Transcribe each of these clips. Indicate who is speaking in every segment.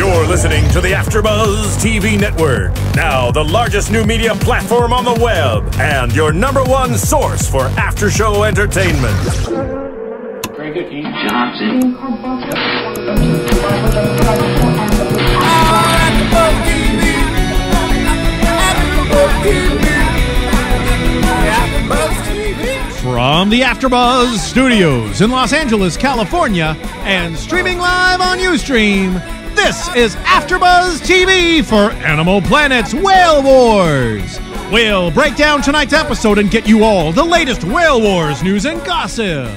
Speaker 1: You're listening to the AfterBuzz TV network, now the largest new media platform on the web, and your #1 source for after-show entertainment.
Speaker 2: Very good, King Johnson.
Speaker 3: From the AfterBuzz Studios in Los Angeles, California, and streaming live on Ustream, this is AfterBuzz TV for Animal Planet's Whale Wars. We'll break down tonight's episode and get you all the latest Whale Wars news and gossip.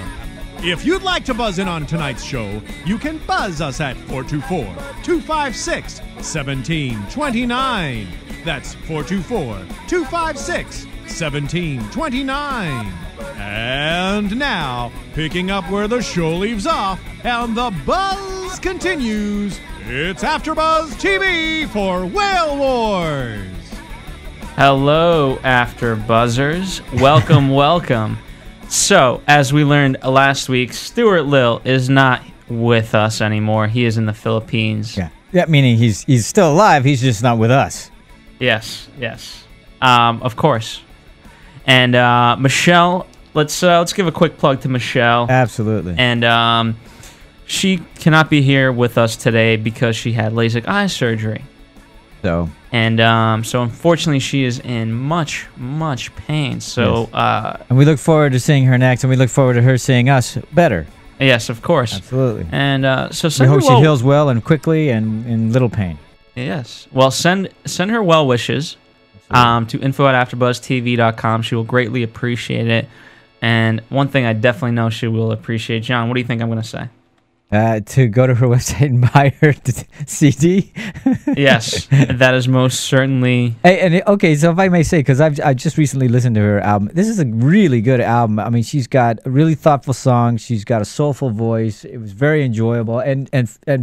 Speaker 3: If you'd like to buzz in on tonight's show, you can buzz us at 424-256-1729. That's 424-256-1729. And now, picking up where the show leaves off and the buzz continues, it's AfterBuzz TV for Whale Wars.
Speaker 4: Hello, AfterBuzzers. Welcome, welcome. So, as we learned last week, Stuart Lill is not with us anymore. He is in the Philippines.
Speaker 5: Yeah, meaning he's still alive. He's just not with us.
Speaker 4: Yes. Of course. And Michelle, let's give a quick plug to Michelle.
Speaker 5: Absolutely.
Speaker 4: And she cannot be here with us today because she had LASIK eye surgery.
Speaker 5: So
Speaker 4: unfortunately, she is in much pain. So
Speaker 5: yes. And we look forward to seeing her next, and we look forward to her seeing us better.
Speaker 4: Yes, of course.
Speaker 5: Absolutely.
Speaker 4: And so
Speaker 5: we hope she heals well and quickly and in little pain.
Speaker 4: Yes. Well, send her well wishes to info@afterbuzztv.com. She will greatly appreciate it. And one thing I definitely know she will appreciate, John, what do you think I'm going to say?
Speaker 5: To go to her website and buy her CD.
Speaker 4: Yes, that is most certainly.
Speaker 5: Hey, and okay, so if I may say, because I just recently listened to her album. This is a really good album. I mean, she's got really thoughtful songs. She's got a soulful voice. It was very enjoyable. And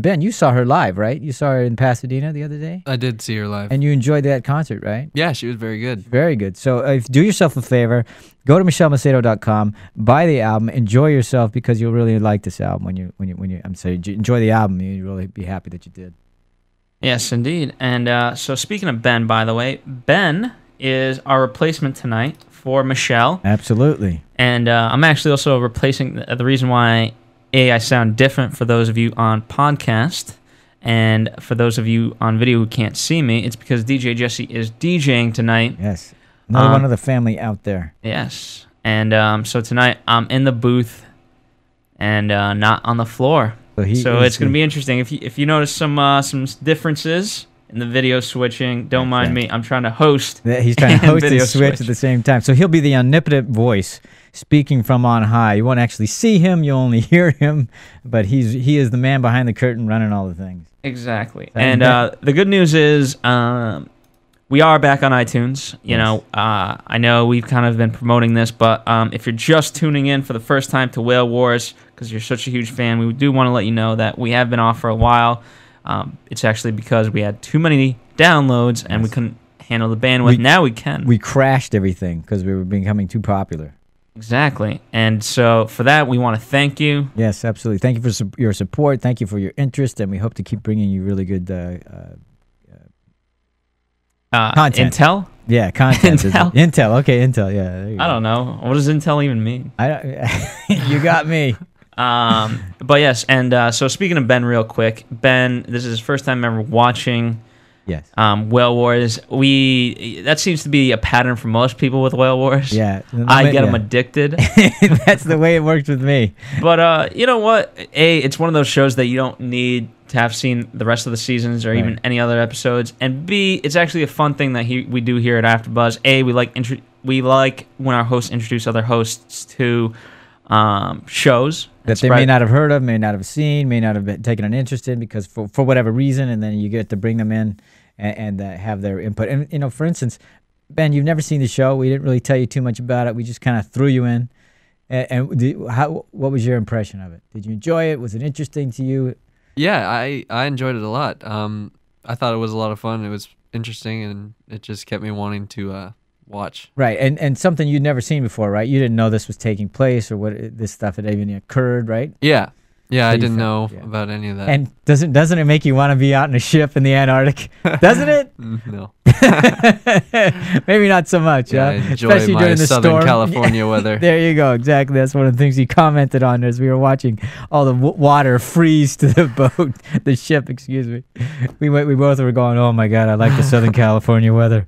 Speaker 5: Ben, you saw her live, right? You saw her in Pasadena the other day.
Speaker 6: I did see her live.
Speaker 5: And you enjoyed that concert, right?
Speaker 6: Yeah, she was very good.
Speaker 5: Very good. So do yourself a favor. Go to MichelleMacedo.com, buy the album, enjoy yourself because you'll really like this album when you I'm sorry, enjoy the album. You'll really be happy that you did.
Speaker 4: Yes, indeed. And so speaking of Ben, by the way, Ben is our replacement tonight for Michelle.
Speaker 5: Absolutely.
Speaker 4: And I'm actually also replacing the reason why I sound different for those of you on podcast and for those of you on video who can't see me. It's because DJ Jesse is DJing tonight.
Speaker 5: Yes. Another one of the family out there.
Speaker 4: Yes. And so tonight I'm in the booth and not on the floor. So it's going to be interesting. If you notice some differences in the video switching, don't mind me. I'm trying to host.
Speaker 5: He's trying to host and switch at the same time. So he'll be the omnipotent voice speaking from on high. You won't actually see him. You'll only hear him. But he is the man behind the curtain running all the things.
Speaker 4: Exactly. And the good news is we are back on iTunes. You know, I know we've kind of been promoting this, but if you're just tuning in for the first time to Whale Wars because you're such a huge fan, we do want to let you know that we have been off for a while. It's actually because we had too many downloads and we couldn't handle the bandwidth. Now we can. We
Speaker 5: crashed everything because we were becoming too popular.
Speaker 4: Exactly. And so for that, we want to thank you.
Speaker 5: Yes, absolutely. Thank you for your support. Thank you for your interest, and we hope to keep bringing you really good content.
Speaker 4: Intel?
Speaker 5: Yeah, content.
Speaker 4: Intel?
Speaker 5: Okay, Intel. Yeah. There you go.
Speaker 4: I don't know. What does Intel even mean?
Speaker 5: You got me.
Speaker 4: But yes, and so speaking of Ben real quick, Ben, this is his first time ever watching Whale Wars. That seems to be a pattern for most people with Whale Wars.
Speaker 5: Yeah.
Speaker 4: I get them addicted.
Speaker 5: That's the way it works with me.
Speaker 4: But you know what? A, it's one of those shows that you don't need to have seen the rest of the seasons or even any other episodes. And B, it's actually a fun thing that we do here at AfterBuzz. A, we like when our hosts introduce other hosts to shows
Speaker 5: that they may not have heard of, may not have seen, may not have taken an interest in because for whatever reason, and then you get to bring them in and have their input. And, you know, for instance, Ben, you've never seen the show. We didn't really tell you too much about it. We just kind of threw you in. And what was your impression of it? Did you enjoy it? Was it interesting to you?
Speaker 6: Yeah, I enjoyed it a lot. I thought it was a lot of fun. It was interesting, and it just kept me wanting to watch.
Speaker 5: Right, and something you'd never seen before, right? You didn't know this was taking place or what this stuff had even occurred, right?
Speaker 6: Yeah, Yeah,
Speaker 5: So
Speaker 6: I
Speaker 5: you
Speaker 6: didn't know
Speaker 5: found- yeah.
Speaker 6: about any of that.
Speaker 5: And doesn't it make you want to be out in a ship in the Antarctic? Doesn't it?
Speaker 6: No.
Speaker 5: Maybe not so much.
Speaker 6: Yeah, I
Speaker 5: huh?
Speaker 6: enjoy
Speaker 5: Especially
Speaker 6: my
Speaker 5: during the
Speaker 6: Southern
Speaker 5: storm.
Speaker 6: California weather.
Speaker 5: There you go. Exactly. That's one of the things he commented on as we were watching all the water freeze to the boat, the ship. Excuse me. We both were going, "Oh my God, I like the Southern California weather."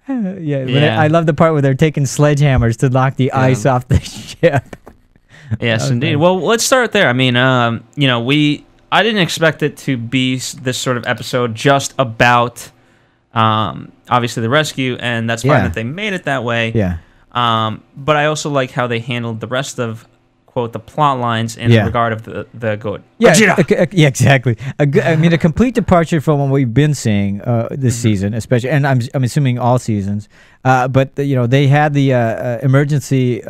Speaker 4: Yeah.
Speaker 5: I love the part where they're taking sledgehammers to knock the ice off the ship.
Speaker 4: Yes,
Speaker 5: was
Speaker 4: indeed.
Speaker 5: nice.
Speaker 4: Well, let's start there. I mean, I didn't expect it to be this sort of episode just about, obviously the rescue, and that's fine
Speaker 5: Yeah.
Speaker 4: that they made it that way.
Speaker 5: Yeah.
Speaker 4: But I also like how they handled the rest of, quote, the plot lines in
Speaker 5: Yeah.
Speaker 4: regard of the good.
Speaker 5: Yeah,
Speaker 4: Gojira!
Speaker 5: yeah, exactly. I mean, a complete departure from what we've been seeing this season, especially, and I'm assuming all seasons. But they had the emergency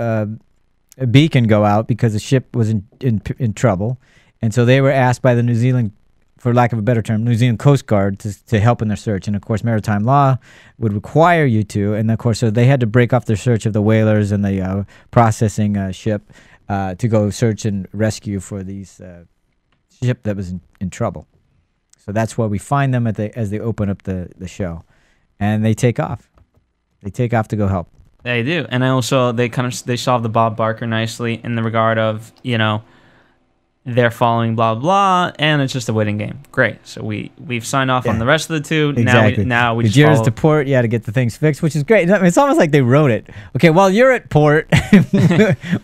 Speaker 5: beacon go out because the ship was in trouble, and so they were asked by the New Zealand, for lack of a better term, New Zealand Coast Guard to help in their search. And of course, maritime law would require you to, and of course, so they had to break off their search of the whalers and the processing ship to go search and rescue for these ship that was in trouble. So that's where we find them as they open up the show, and they take off. They take off to go help.
Speaker 4: They do, and also they solve the Bob Barker nicely in the regard of they're following blah blah, and it's just a waiting game. Great, so we've signed off on the rest of the two.
Speaker 5: Exactly.
Speaker 4: Now we just
Speaker 5: Gojira's
Speaker 4: follow.
Speaker 5: to port, to get the things fixed, which is great. I mean, it's almost like they wrote it. Okay, while you're at port,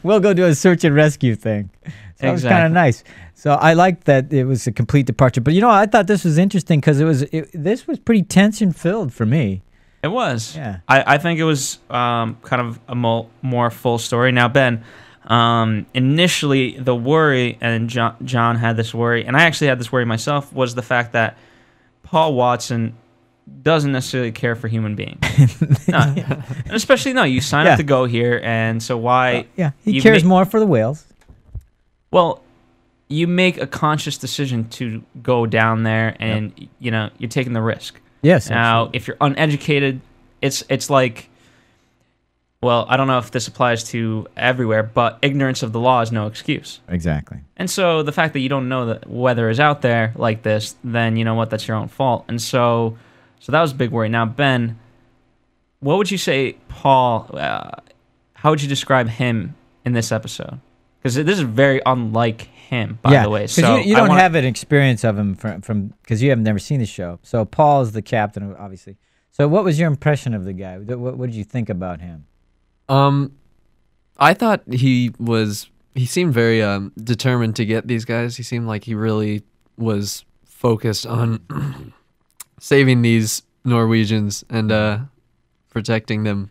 Speaker 5: we'll go do a search and rescue thing. So that was kind of
Speaker 4: Exactly.
Speaker 5: nice. So I liked that it was a complete departure. But I thought this was interesting because this was pretty tension filled for me.
Speaker 4: It was.
Speaker 5: Yeah.
Speaker 4: I think it was kind of a more full story. Now, Ben, initially the worry, and John had this worry, and I actually had this worry myself, was the fact that Paul Watson doesn't necessarily care for human beings. No, and especially, you sign up to go here, and so why...
Speaker 5: He cares more for the whales.
Speaker 4: Well, you make a conscious decision to go down there, and, you're taking the risk.
Speaker 5: Yes.
Speaker 4: Now, if you're uneducated, it's like, well, I don't know if this applies to everywhere, but ignorance of the law is no excuse.
Speaker 5: Exactly.
Speaker 4: And so the fact that you don't know that weather is out there like this, then you know what, that's your own fault. And so that was a big worry. Now, Ben, what would you say, Paul, how would you describe him in this episode? Because this is very unlike him, by the way. So
Speaker 5: you don't have an experience of him from because you have never seen the show. So Paul is the captain, obviously. So what was your impression of the guy? What did you think about him?
Speaker 6: I thought he seemed very determined to get these guys. He seemed like he really was focused on saving these Norwegians and protecting them.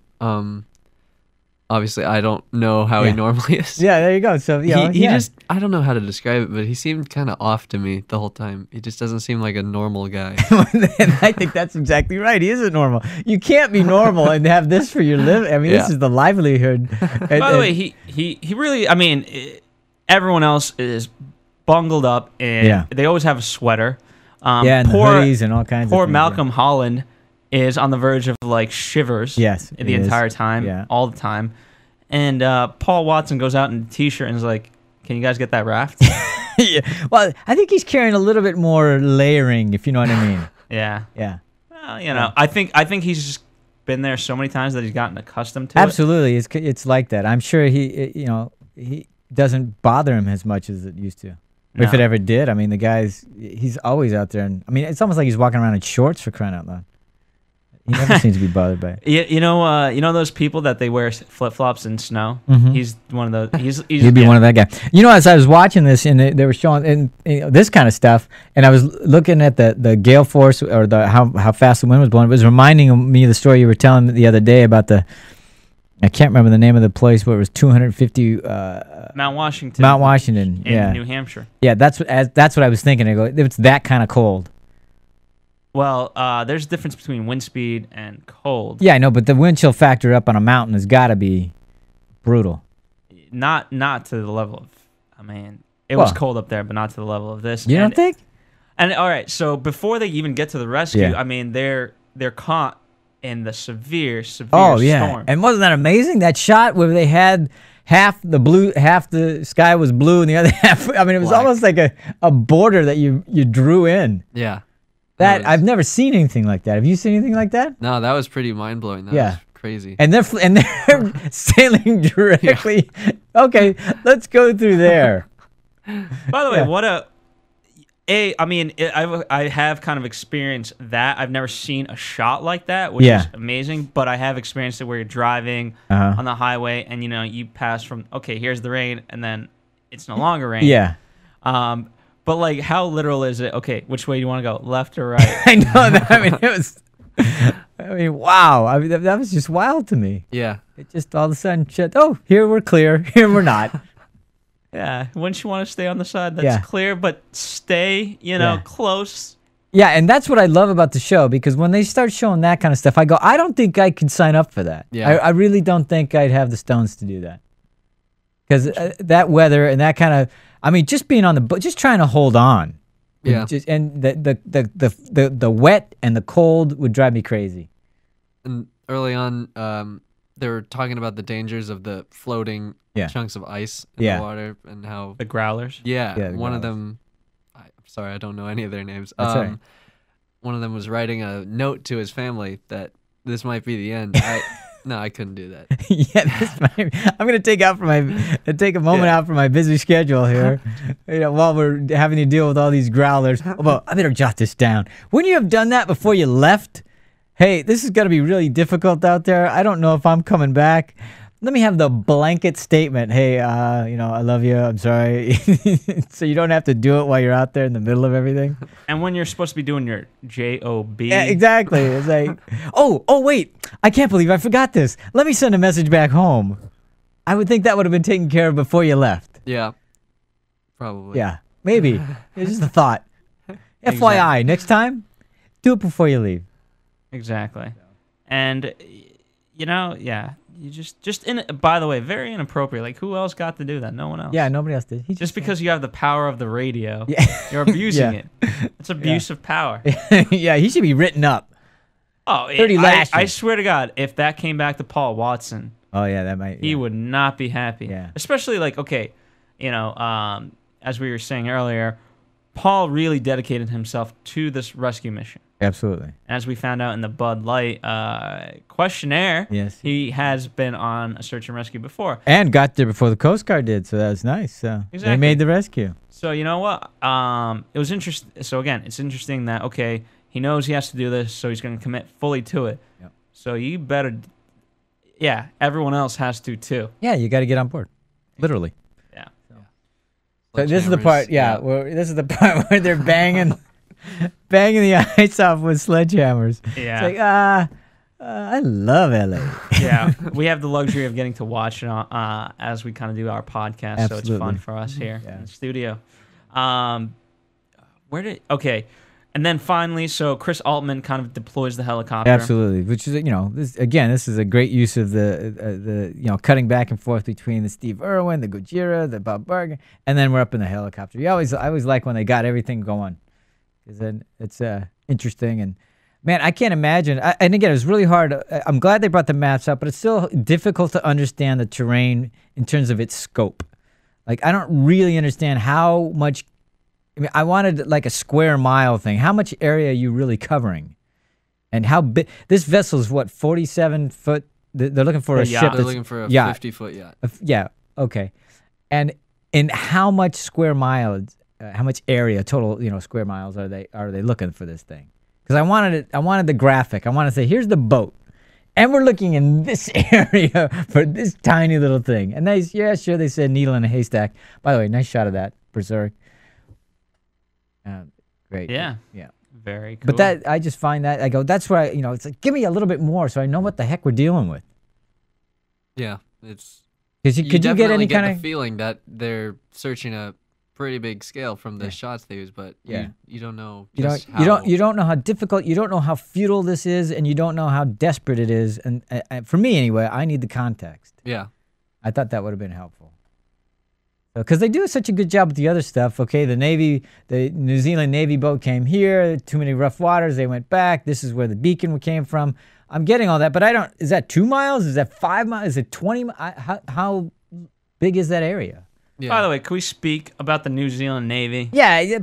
Speaker 6: Obviously, I don't know how he normally is.
Speaker 5: Yeah, there you go. So
Speaker 6: he just, I don't know how to describe it, but he seemed kind of off to me the whole time. He just doesn't seem like a normal guy.
Speaker 5: And I think that's exactly right. He isn't normal. You can't be normal and have this for your living. I mean, this is the livelihood.
Speaker 4: By the way, he really, I mean, everyone else is bungled up, and they always have a sweater.
Speaker 5: And hoodies and all kinds of things.
Speaker 4: Poor Malcolm Holland is on the verge of shivers.
Speaker 5: Yes,
Speaker 4: the entire time, all the time. And Paul Watson goes out in a t-shirt and is like, "Can you guys get that raft?"
Speaker 5: Well, I think he's carrying a little bit more layering, if you know what I mean.
Speaker 4: Yeah.
Speaker 5: Well,
Speaker 4: I think he's just been there so many times that he's gotten accustomed to it.
Speaker 5: Absolutely, it's like that. I'm sure he doesn't bother him as much as it used to.
Speaker 4: No.
Speaker 5: If it ever did. I mean, he's always out there, and I mean, it's almost like he's walking around in shorts, for crying out loud. He never seems to be bothered by it.
Speaker 4: You know those people that they wear flip flops in snow.
Speaker 5: Mhm.
Speaker 4: He's one of those.
Speaker 5: He'd be one of that guy. As I was watching this, and they were showing this kind of stuff, and I was looking at the gale force or how fast the wind was blowing. It was reminding me of the story you were telling me the other day about I can't remember the name of the place where it was 250.
Speaker 4: Mount Washington.
Speaker 5: Mount Washington.
Speaker 4: In New Hampshire.
Speaker 5: Yeah, that's what I was thinking. I go, it's that kind of cold.
Speaker 4: Well, there's a difference between wind speed and cold.
Speaker 5: Yeah, I know, but the wind chill factor up on a mountain has got to be brutal.
Speaker 4: Not to the level of, it was cold up there, but not to the level of this.
Speaker 5: You don't think?
Speaker 4: And all right, so before they even get to the rescue,
Speaker 5: Yeah.
Speaker 4: they're caught in the severe storm.
Speaker 5: And wasn't that amazing? That shot where they had half the sky was blue and the other half. I mean, it was
Speaker 6: Black.
Speaker 5: almost like a border that you drew in.
Speaker 6: Yeah.
Speaker 5: That I've never seen anything like that. Have you seen anything like that?
Speaker 6: No, that was pretty mind blowing. That was crazy.
Speaker 5: And they're sailing directly. Okay, let's go through there.
Speaker 4: By the way, I have kind of experienced that. I've never seen a shot like that, which is amazing. But I have experienced it where you're driving on the highway and you pass from here's the rain, and then it's no longer rain.
Speaker 5: Yeah.
Speaker 4: But like, how literal is it? Okay, which way do you want to go, left or right?
Speaker 5: I know that. I mean, it was. I mean, wow. I mean, that was just wild to me.
Speaker 6: Yeah.
Speaker 5: It just all of a sudden shit. Oh, here we're clear. Here we're not.
Speaker 4: Yeah. Wouldn't you want to stay on the side that's clear, but stay, close?
Speaker 5: Yeah, and that's what I love about the show, because when they start showing that kind of stuff, I go, I don't think I could sign up for that.
Speaker 6: Yeah.
Speaker 5: I really don't think I'd have the stones to do that. Because that weather and that kind of, I mean, just being on the boat, just trying to hold on.
Speaker 6: Yeah.
Speaker 5: And the wet and the cold would drive me crazy.
Speaker 6: And early on, they were talking about the dangers of the floating chunks of ice in the water and how
Speaker 4: the growlers.
Speaker 6: Yeah, one of them. I'm sorry, I don't know any of their names.
Speaker 5: That's all right.
Speaker 6: One of them was writing a note to his family that this might be the end. No, I couldn't do that.
Speaker 5: I'm gonna take a moment out from my busy schedule here, while we're having to deal with all these growlers. Well, I better jot this down. Wouldn't you have done that before you left? Hey, this is gonna be really difficult out there. I don't know if I'm coming back. Let me have the blanket statement. Hey, I love you. I'm sorry. So you don't have to do it while you're out there in the middle of everything.
Speaker 4: And when you're supposed to be doing your JOB.
Speaker 5: Yeah, exactly. It's like, oh, wait. I can't believe I forgot this. Let me send a message back home. I would think that would have been taken care of before you left.
Speaker 6: Yeah, probably.
Speaker 5: Yeah, maybe. It's just a thought. FYI, next time, do it before you leave.
Speaker 4: Exactly. And, you just by the way, very inappropriate. Like, who else got to do that? No one else.
Speaker 5: Yeah, nobody else did.
Speaker 4: Just because you have the power of the radio, you're abusing it. It's abuse of power.
Speaker 5: Yeah, he should be written up.
Speaker 4: Oh,
Speaker 5: 30 lashes.
Speaker 4: I swear to God, if that came back to Paul Watson,
Speaker 5: oh yeah, that might.
Speaker 4: He would not be happy.
Speaker 5: Yeah.
Speaker 4: Especially like, as we were saying earlier, Paul really dedicated himself to this rescue mission.
Speaker 5: Absolutely.
Speaker 4: As we found out in the Bud Light questionnaire, he has been on a search and rescue before.
Speaker 5: And got there before the Coast Guard did, so that was nice. So they made the rescue.
Speaker 4: So you know what? It was interesting. So again, it's interesting that, he knows he has to do this, so he's going to commit fully to it.
Speaker 5: Yep.
Speaker 4: So you better, everyone else has to too.
Speaker 5: Yeah, you got to get on board. Literally.
Speaker 4: Yeah.
Speaker 5: So this is the part, this is the part where they're banging the ice off with sledgehammers.
Speaker 4: Yeah.
Speaker 5: It's like, I love LA.
Speaker 4: Yeah, we have the luxury of getting to watch it as we kind of do our podcast,
Speaker 5: Absolutely.
Speaker 4: so it's fun for us here in the studio. And then finally, so Chris Altman kind of deploys the helicopter.
Speaker 5: Absolutely, which is this is a great use of the cutting back and forth between the Steve Irwin, the Gojira, the Bob Barker, and then we're up in the helicopter. I always like when they got everything going, because then it's interesting. And man, I can't imagine. And again, it was really hard. I'm glad they brought the maps up, but it's still difficult to understand the terrain in terms of its scope. Like, I don't really understand how much. I mean, I wanted like a square mile thing. How much area are you really covering? And how big? This vessel's what, 47 foot? They're looking for a ship.
Speaker 6: They're looking for a 50-foot yacht.
Speaker 5: Yeah, okay. And in how much square miles, how much area, total, square miles are they looking for this thing? Because I wanted the graphic. I want to say, here's the boat. And we're looking in this area for this tiny little thing. And they said needle in a haystack. By the way, nice shot of that, Berserk. Great.
Speaker 4: Yeah. Very cool.
Speaker 5: But I just find that, I go, that's where it's like, give me a little bit more so I know what the heck we're dealing with.
Speaker 6: Yeah, it's.
Speaker 5: Could you get any kind of
Speaker 6: the feeling that they're searching a pretty big scale from the shots they use, but you don't know.
Speaker 5: You don't know how difficult. You don't know how futile this is, and you don't know how desperate it is. And for me anyway, I need the context.
Speaker 6: Yeah,
Speaker 5: I thought that would have been helpful. Because they do such a good job with the other stuff. Okay, the New Zealand Navy boat came here. Too many rough waters. They went back. This is where the beacon came from. I'm getting all that, but I don't. Is that 2 miles? Is that 5 miles? Is it 20? How big is that area?
Speaker 6: Yeah.
Speaker 4: By the way, can we speak about the New Zealand Navy?
Speaker 5: Yeah.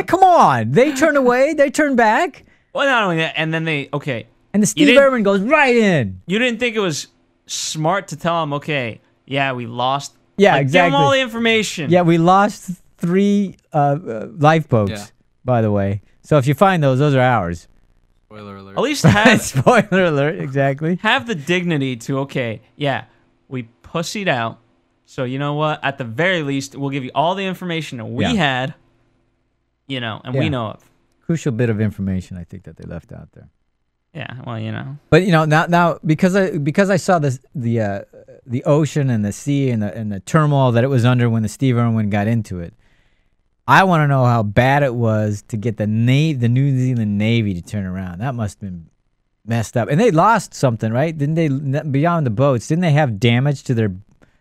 Speaker 5: Come on. They turn away. They turn back.
Speaker 4: Well, not only that, and then
Speaker 5: And the Steve Irwin goes right in.
Speaker 4: You didn't think it was smart to tell them, okay, yeah, we lost.
Speaker 5: Yeah,
Speaker 4: like,
Speaker 5: exactly.
Speaker 4: Give them all the information.
Speaker 5: Yeah, we lost 3 lifeboats, by the way. So if you find those are ours.
Speaker 6: Spoiler alert.
Speaker 4: At least have
Speaker 5: Spoiler alert, exactly.
Speaker 4: have the dignity to, okay, yeah, we pussied out. So you know what? At the very least, we'll give you all the information that we had, and we know of.
Speaker 5: Crucial bit of information, I think, that they left out there.
Speaker 4: Yeah, well,
Speaker 5: But now because I saw the ocean and the sea and the turmoil that it was under when the Steve Irwin got into it, I want to know how bad it was to get the New Zealand Navy to turn around. That must have been messed up. And they lost something, right? Didn't they, beyond the boats? Didn't they have damage to their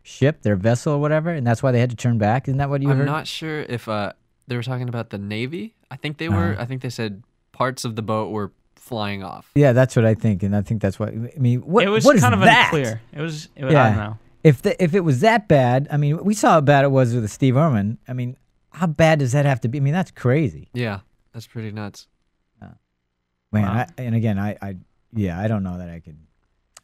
Speaker 5: ship, their vessel, or whatever? And that's why they had to turn back. Isn't that what you heard?
Speaker 6: I'm not sure if they were talking about the Navy. I think they were. I think they said parts of the boat were flying off.
Speaker 5: Yeah, that's what I think, and I think that's what I mean. What
Speaker 4: it was
Speaker 5: what is
Speaker 4: kind of
Speaker 5: that?
Speaker 4: unclear. It was I
Speaker 5: Yeah.
Speaker 4: don't know.
Speaker 5: If it was that bad, I mean, we saw how bad it was with the Steve Irwin. I mean, how bad does that have to be? I mean, that's crazy.
Speaker 6: Yeah, that's pretty nuts.
Speaker 5: Man,
Speaker 4: Wow.
Speaker 5: I don't know that I could.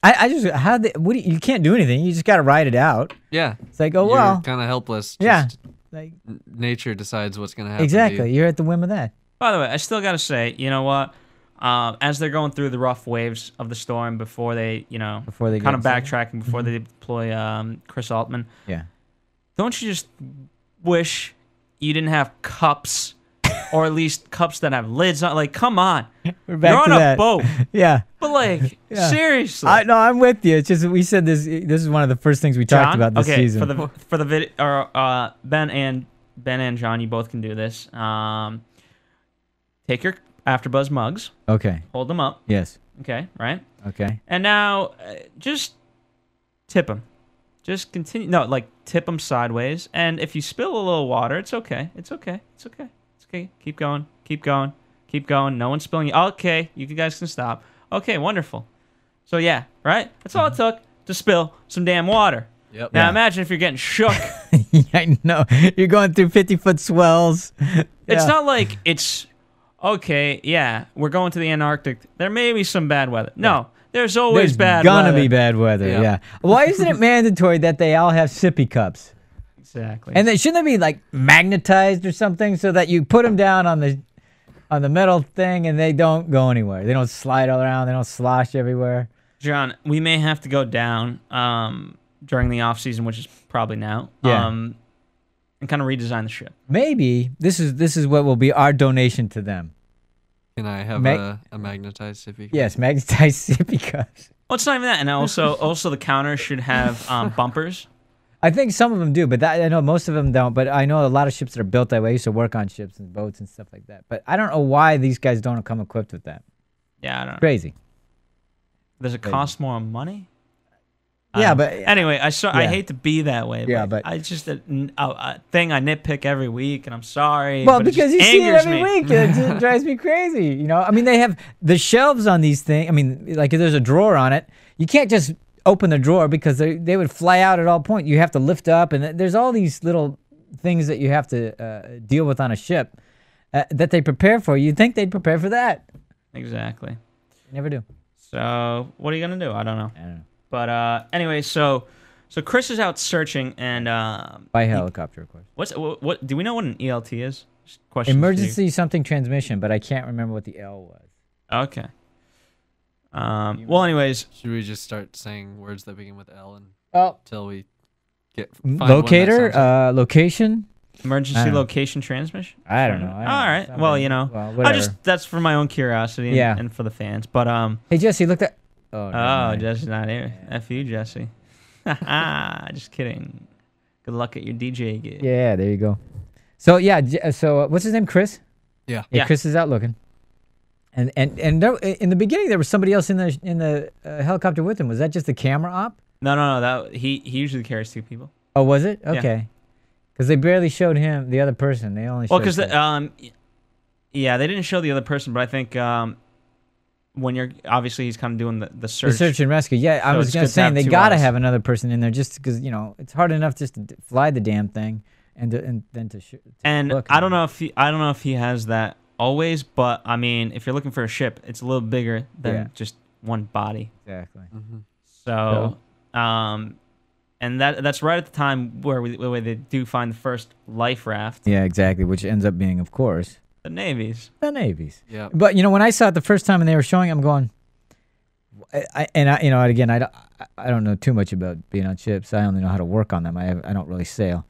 Speaker 5: I just you can't do anything. You just got to ride it out.
Speaker 6: Yeah.
Speaker 5: It's like, oh
Speaker 6: You're
Speaker 5: well,
Speaker 6: kind of helpless.
Speaker 5: yeah,
Speaker 6: Just
Speaker 5: like
Speaker 6: nature decides what's gonna happen. To
Speaker 5: exactly.
Speaker 6: you.
Speaker 5: You're at the whim of that.
Speaker 4: By the way, I still got to say, you know what? As they're going through the rough waves of the storm before they kind of backtracking before they deploy Chris Altman,
Speaker 5: Yeah.
Speaker 4: don't you just wish you didn't have cups, or at least cups that have lids on? Like, come on,
Speaker 5: We're back
Speaker 4: you're on
Speaker 5: to
Speaker 4: a
Speaker 5: that.
Speaker 4: boat,
Speaker 5: Yeah.
Speaker 4: but like,
Speaker 5: Yeah.
Speaker 4: seriously.
Speaker 5: No, I'm with you. It's just we said this. This is one of the first things we talked
Speaker 4: John?
Speaker 5: about this
Speaker 4: okay,
Speaker 5: season.
Speaker 4: for the video, or Ben and John, you both can do this. Take your AfterBuzz mugs,
Speaker 5: Okay.
Speaker 4: hold them up,
Speaker 5: Yes.
Speaker 4: okay, right?
Speaker 5: Okay.
Speaker 4: And now, just tip them. Just continue. No, like tip them sideways. And if you spill a little water, it's okay. It's okay. It's okay. It's okay. Keep going. Keep going. Keep going. No one's spilling. Okay, you guys can stop. Okay, wonderful. So yeah, right. That's all it took to spill some damn water.
Speaker 6: Yep.
Speaker 4: Now
Speaker 5: Yeah.
Speaker 4: imagine if you're getting shook.
Speaker 5: Yeah, I know. You're going through 50-foot swells.
Speaker 4: It's
Speaker 5: Yeah.
Speaker 4: not like it's okay. Yeah, we're going to the Antarctic. There may be some bad weather. No, there's always
Speaker 5: There's
Speaker 4: bad
Speaker 5: gonna
Speaker 4: weather.
Speaker 5: be bad weather.
Speaker 6: Yeah.
Speaker 5: Yeah. Why isn't it mandatory that they all have sippy cups?
Speaker 4: Exactly.
Speaker 5: And shouldn't they be like magnetized or something so that you put them down on the metal thing and they don't go anywhere? They don't slide all around. They don't slosh everywhere.
Speaker 4: John, we may have to go down during the off season, which is probably now.
Speaker 5: Yeah.
Speaker 4: And kind of redesign the ship.
Speaker 5: Maybe this is what will be our donation to them.
Speaker 6: Can I have a magnetized sippy?
Speaker 5: Yes, magnetized sippy cups.
Speaker 4: Well, it's not even that, and also the counter should have bumpers.
Speaker 5: I think some of them do, but I know most of them don't. But I know a lot of ships that are built that way. I used to work on ships and boats and stuff like that. But I don't know why these guys don't come equipped with that.
Speaker 4: Yeah, I don't know.
Speaker 5: Crazy.
Speaker 4: Does it cost more money?
Speaker 5: Yeah, but
Speaker 4: anyway, I
Speaker 5: Yeah.
Speaker 4: hate to be that way.
Speaker 5: Yeah,
Speaker 4: but
Speaker 5: but-
Speaker 4: I just a thing I nitpick every week, and I'm sorry.
Speaker 5: well,
Speaker 4: but it
Speaker 5: because
Speaker 4: just
Speaker 5: you see it
Speaker 4: angers
Speaker 5: every
Speaker 4: me.
Speaker 5: week, it just drives me crazy. You know, I mean, they have the shelves on these things. I mean, like if there's a drawer on it, you can't just open the drawer because they would fly out at all point. You have to lift up, and there's all these little things that you have to deal with on a ship that they prepare for. You'd think they'd prepare for that.
Speaker 4: Exactly.
Speaker 5: They never do.
Speaker 4: So what are you gonna do? I don't know.
Speaker 5: I don't know.
Speaker 4: But anyway, so Chris is out searching, and
Speaker 5: By helicopter, of course.
Speaker 4: what do we know what an ELT is? Just question for you.
Speaker 5: Emergency something transmission, but I can't remember what the L was.
Speaker 4: Okay. Well, anyways,
Speaker 6: Should we just start saying words that begin with L
Speaker 5: Oh,
Speaker 6: until we find one that
Speaker 5: locator,
Speaker 6: sounds
Speaker 5: location. I
Speaker 4: emergency
Speaker 5: don't know.
Speaker 4: location transmission.
Speaker 5: I don't know.
Speaker 4: All right.
Speaker 5: Something.
Speaker 4: Well, you know,
Speaker 5: Well,
Speaker 4: I
Speaker 5: whatever.
Speaker 4: that's for my own curiosity and,
Speaker 5: Yeah.
Speaker 4: and for the fans. But
Speaker 5: Hey Jesse, look that. Oh, never
Speaker 4: oh,
Speaker 5: mind.
Speaker 4: Jesse's not here. F you, Jesse. Just kidding. Good luck at your DJ gig.
Speaker 5: Yeah, there you go. So yeah, what's his name? Chris.
Speaker 6: Yeah.
Speaker 4: Yeah.
Speaker 5: Chris is out looking. And there, in the beginning there was somebody else in the helicopter with him. Was that just the camera op?
Speaker 4: No. That he usually carries two people.
Speaker 5: Oh, was it? Okay. Because they barely showed him, the other person. They only showed.
Speaker 4: Well, because
Speaker 5: Chris.
Speaker 4: yeah, they didn't show the other person, but I think when you're obviously he's kind of doing the search.
Speaker 5: The search and rescue. Yeah, I
Speaker 4: So
Speaker 5: was
Speaker 4: it's
Speaker 5: gonna
Speaker 4: good to
Speaker 5: say
Speaker 4: have
Speaker 5: they
Speaker 4: two
Speaker 5: gotta
Speaker 4: eyes.
Speaker 5: have another person in there just because it's hard enough just to fly the damn thing and then to
Speaker 4: And
Speaker 5: look.
Speaker 4: I don't know if he has that always, but I mean, if you're looking for a ship, it's a little bigger than just one body.
Speaker 5: Exactly.
Speaker 4: So, and that's right at the time where they do find the first life raft,
Speaker 5: Yeah, exactly. Which ends up being, of course,
Speaker 4: the Navy's.
Speaker 5: the Navy's.
Speaker 6: Yeah.
Speaker 5: But when I saw it the first time and they were showing, I'm going. Again, I don't know too much about being on ships. I only know how to work on them. I don't really sail.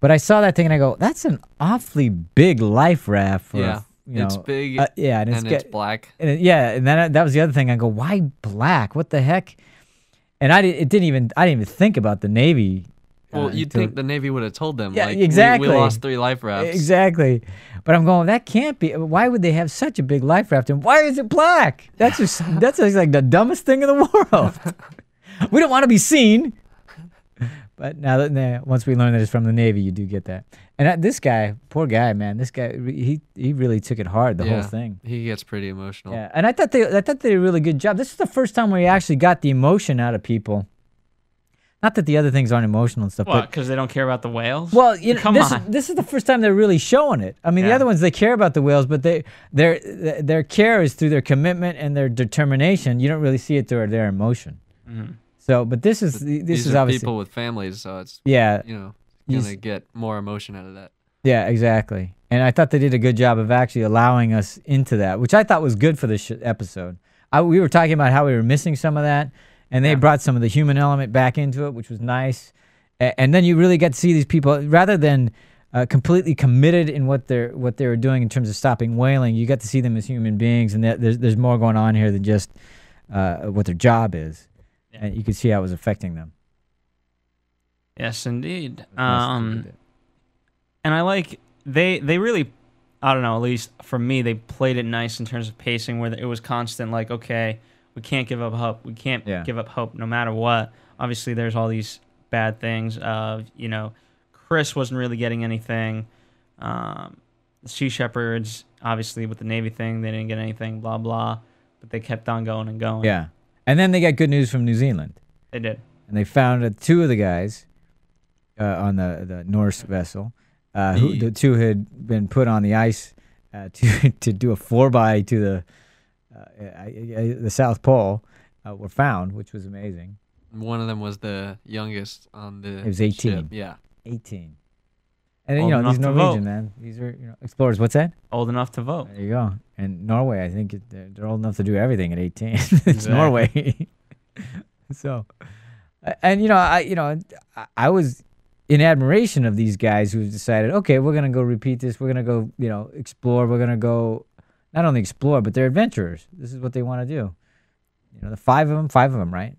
Speaker 5: But I saw that thing and I go, that's an awfully big life raft. For
Speaker 6: it's big.
Speaker 5: Yeah, and
Speaker 6: it's black.
Speaker 5: And and then that was the other thing. I go, why black? What the heck? And I didn't even think about the Navy.
Speaker 6: Well, you'd think the Navy would have told them.
Speaker 5: Yeah,
Speaker 6: like,
Speaker 5: exactly.
Speaker 6: We lost 3 life rafts.
Speaker 5: Exactly. But I'm going, that can't be. Why would they have such a big life raft? And why is it black? That's just like the dumbest thing in the world. We don't want to be seen. But once we learn that it's from the Navy, you do get that. And this guy, poor guy, man, this guy, he really took it hard, the whole thing.
Speaker 6: He gets pretty emotional.
Speaker 5: Yeah, and I thought they did a really good job. This is the first time where he actually got the emotion out of people. Not that the other things aren't emotional and stuff,
Speaker 4: What?
Speaker 5: but
Speaker 4: Because they don't care about the whales?
Speaker 5: well,
Speaker 4: Come on.
Speaker 5: this is the first time they're really showing it. I mean, the
Speaker 4: Yeah.
Speaker 5: other ones they care about the whales, but their care is through their commitment and their determination. You don't really see it through their emotion.
Speaker 4: Mm-hmm.
Speaker 5: So, but this is
Speaker 6: These are
Speaker 5: obviously
Speaker 6: people with families, so it's
Speaker 5: yeah,
Speaker 6: gonna get more emotion out of that.
Speaker 5: yeah, exactly. And I thought they did a good job of actually allowing us into that, which I thought was good for this episode. We were talking about how we were missing some of that, and they brought some of the human element back into it, which was nice. And then you really get to see these people rather than completely committed in what they were doing in terms of stopping whaling. You got to see them as human beings, and there's more going on here than just what their job is. And you could see how it was affecting them.
Speaker 4: Yes, indeed.
Speaker 5: Nice.
Speaker 4: And I like they really, I don't know, at least for me, they played it nice in terms of pacing, where it was constant. Like, okay, we can't give up hope. We can't give up hope no matter what. Obviously, there's all these bad things of Chris wasn't really getting anything. The Sea Shepherds, obviously, with the Navy thing, they didn't get anything. Blah blah, but they kept on going and going.
Speaker 5: Yeah. And then they got good news from New Zealand.
Speaker 4: They did.
Speaker 5: And they found 2 of the guys on the Norse vessel. The 2 had been put on the ice to do a 4x to the South Pole. Were found, which was amazing.
Speaker 6: One of them was the youngest on the.
Speaker 5: It was 18.
Speaker 6: ship. Yeah.
Speaker 5: 18. And
Speaker 4: Old
Speaker 5: these
Speaker 4: enough to
Speaker 5: Norwegian,
Speaker 4: vote.
Speaker 5: man. These are explorers. What's that?
Speaker 4: Old enough to vote.
Speaker 5: There you go. And Norway, I think they're old enough to do everything at 18. It's Norway. So, and I was in admiration of these guys who decided, okay, we're gonna go repeat this. We're gonna go, explore. We're gonna go, not only explore, but they're adventurers. This is what they want to do. The 5 of them, right?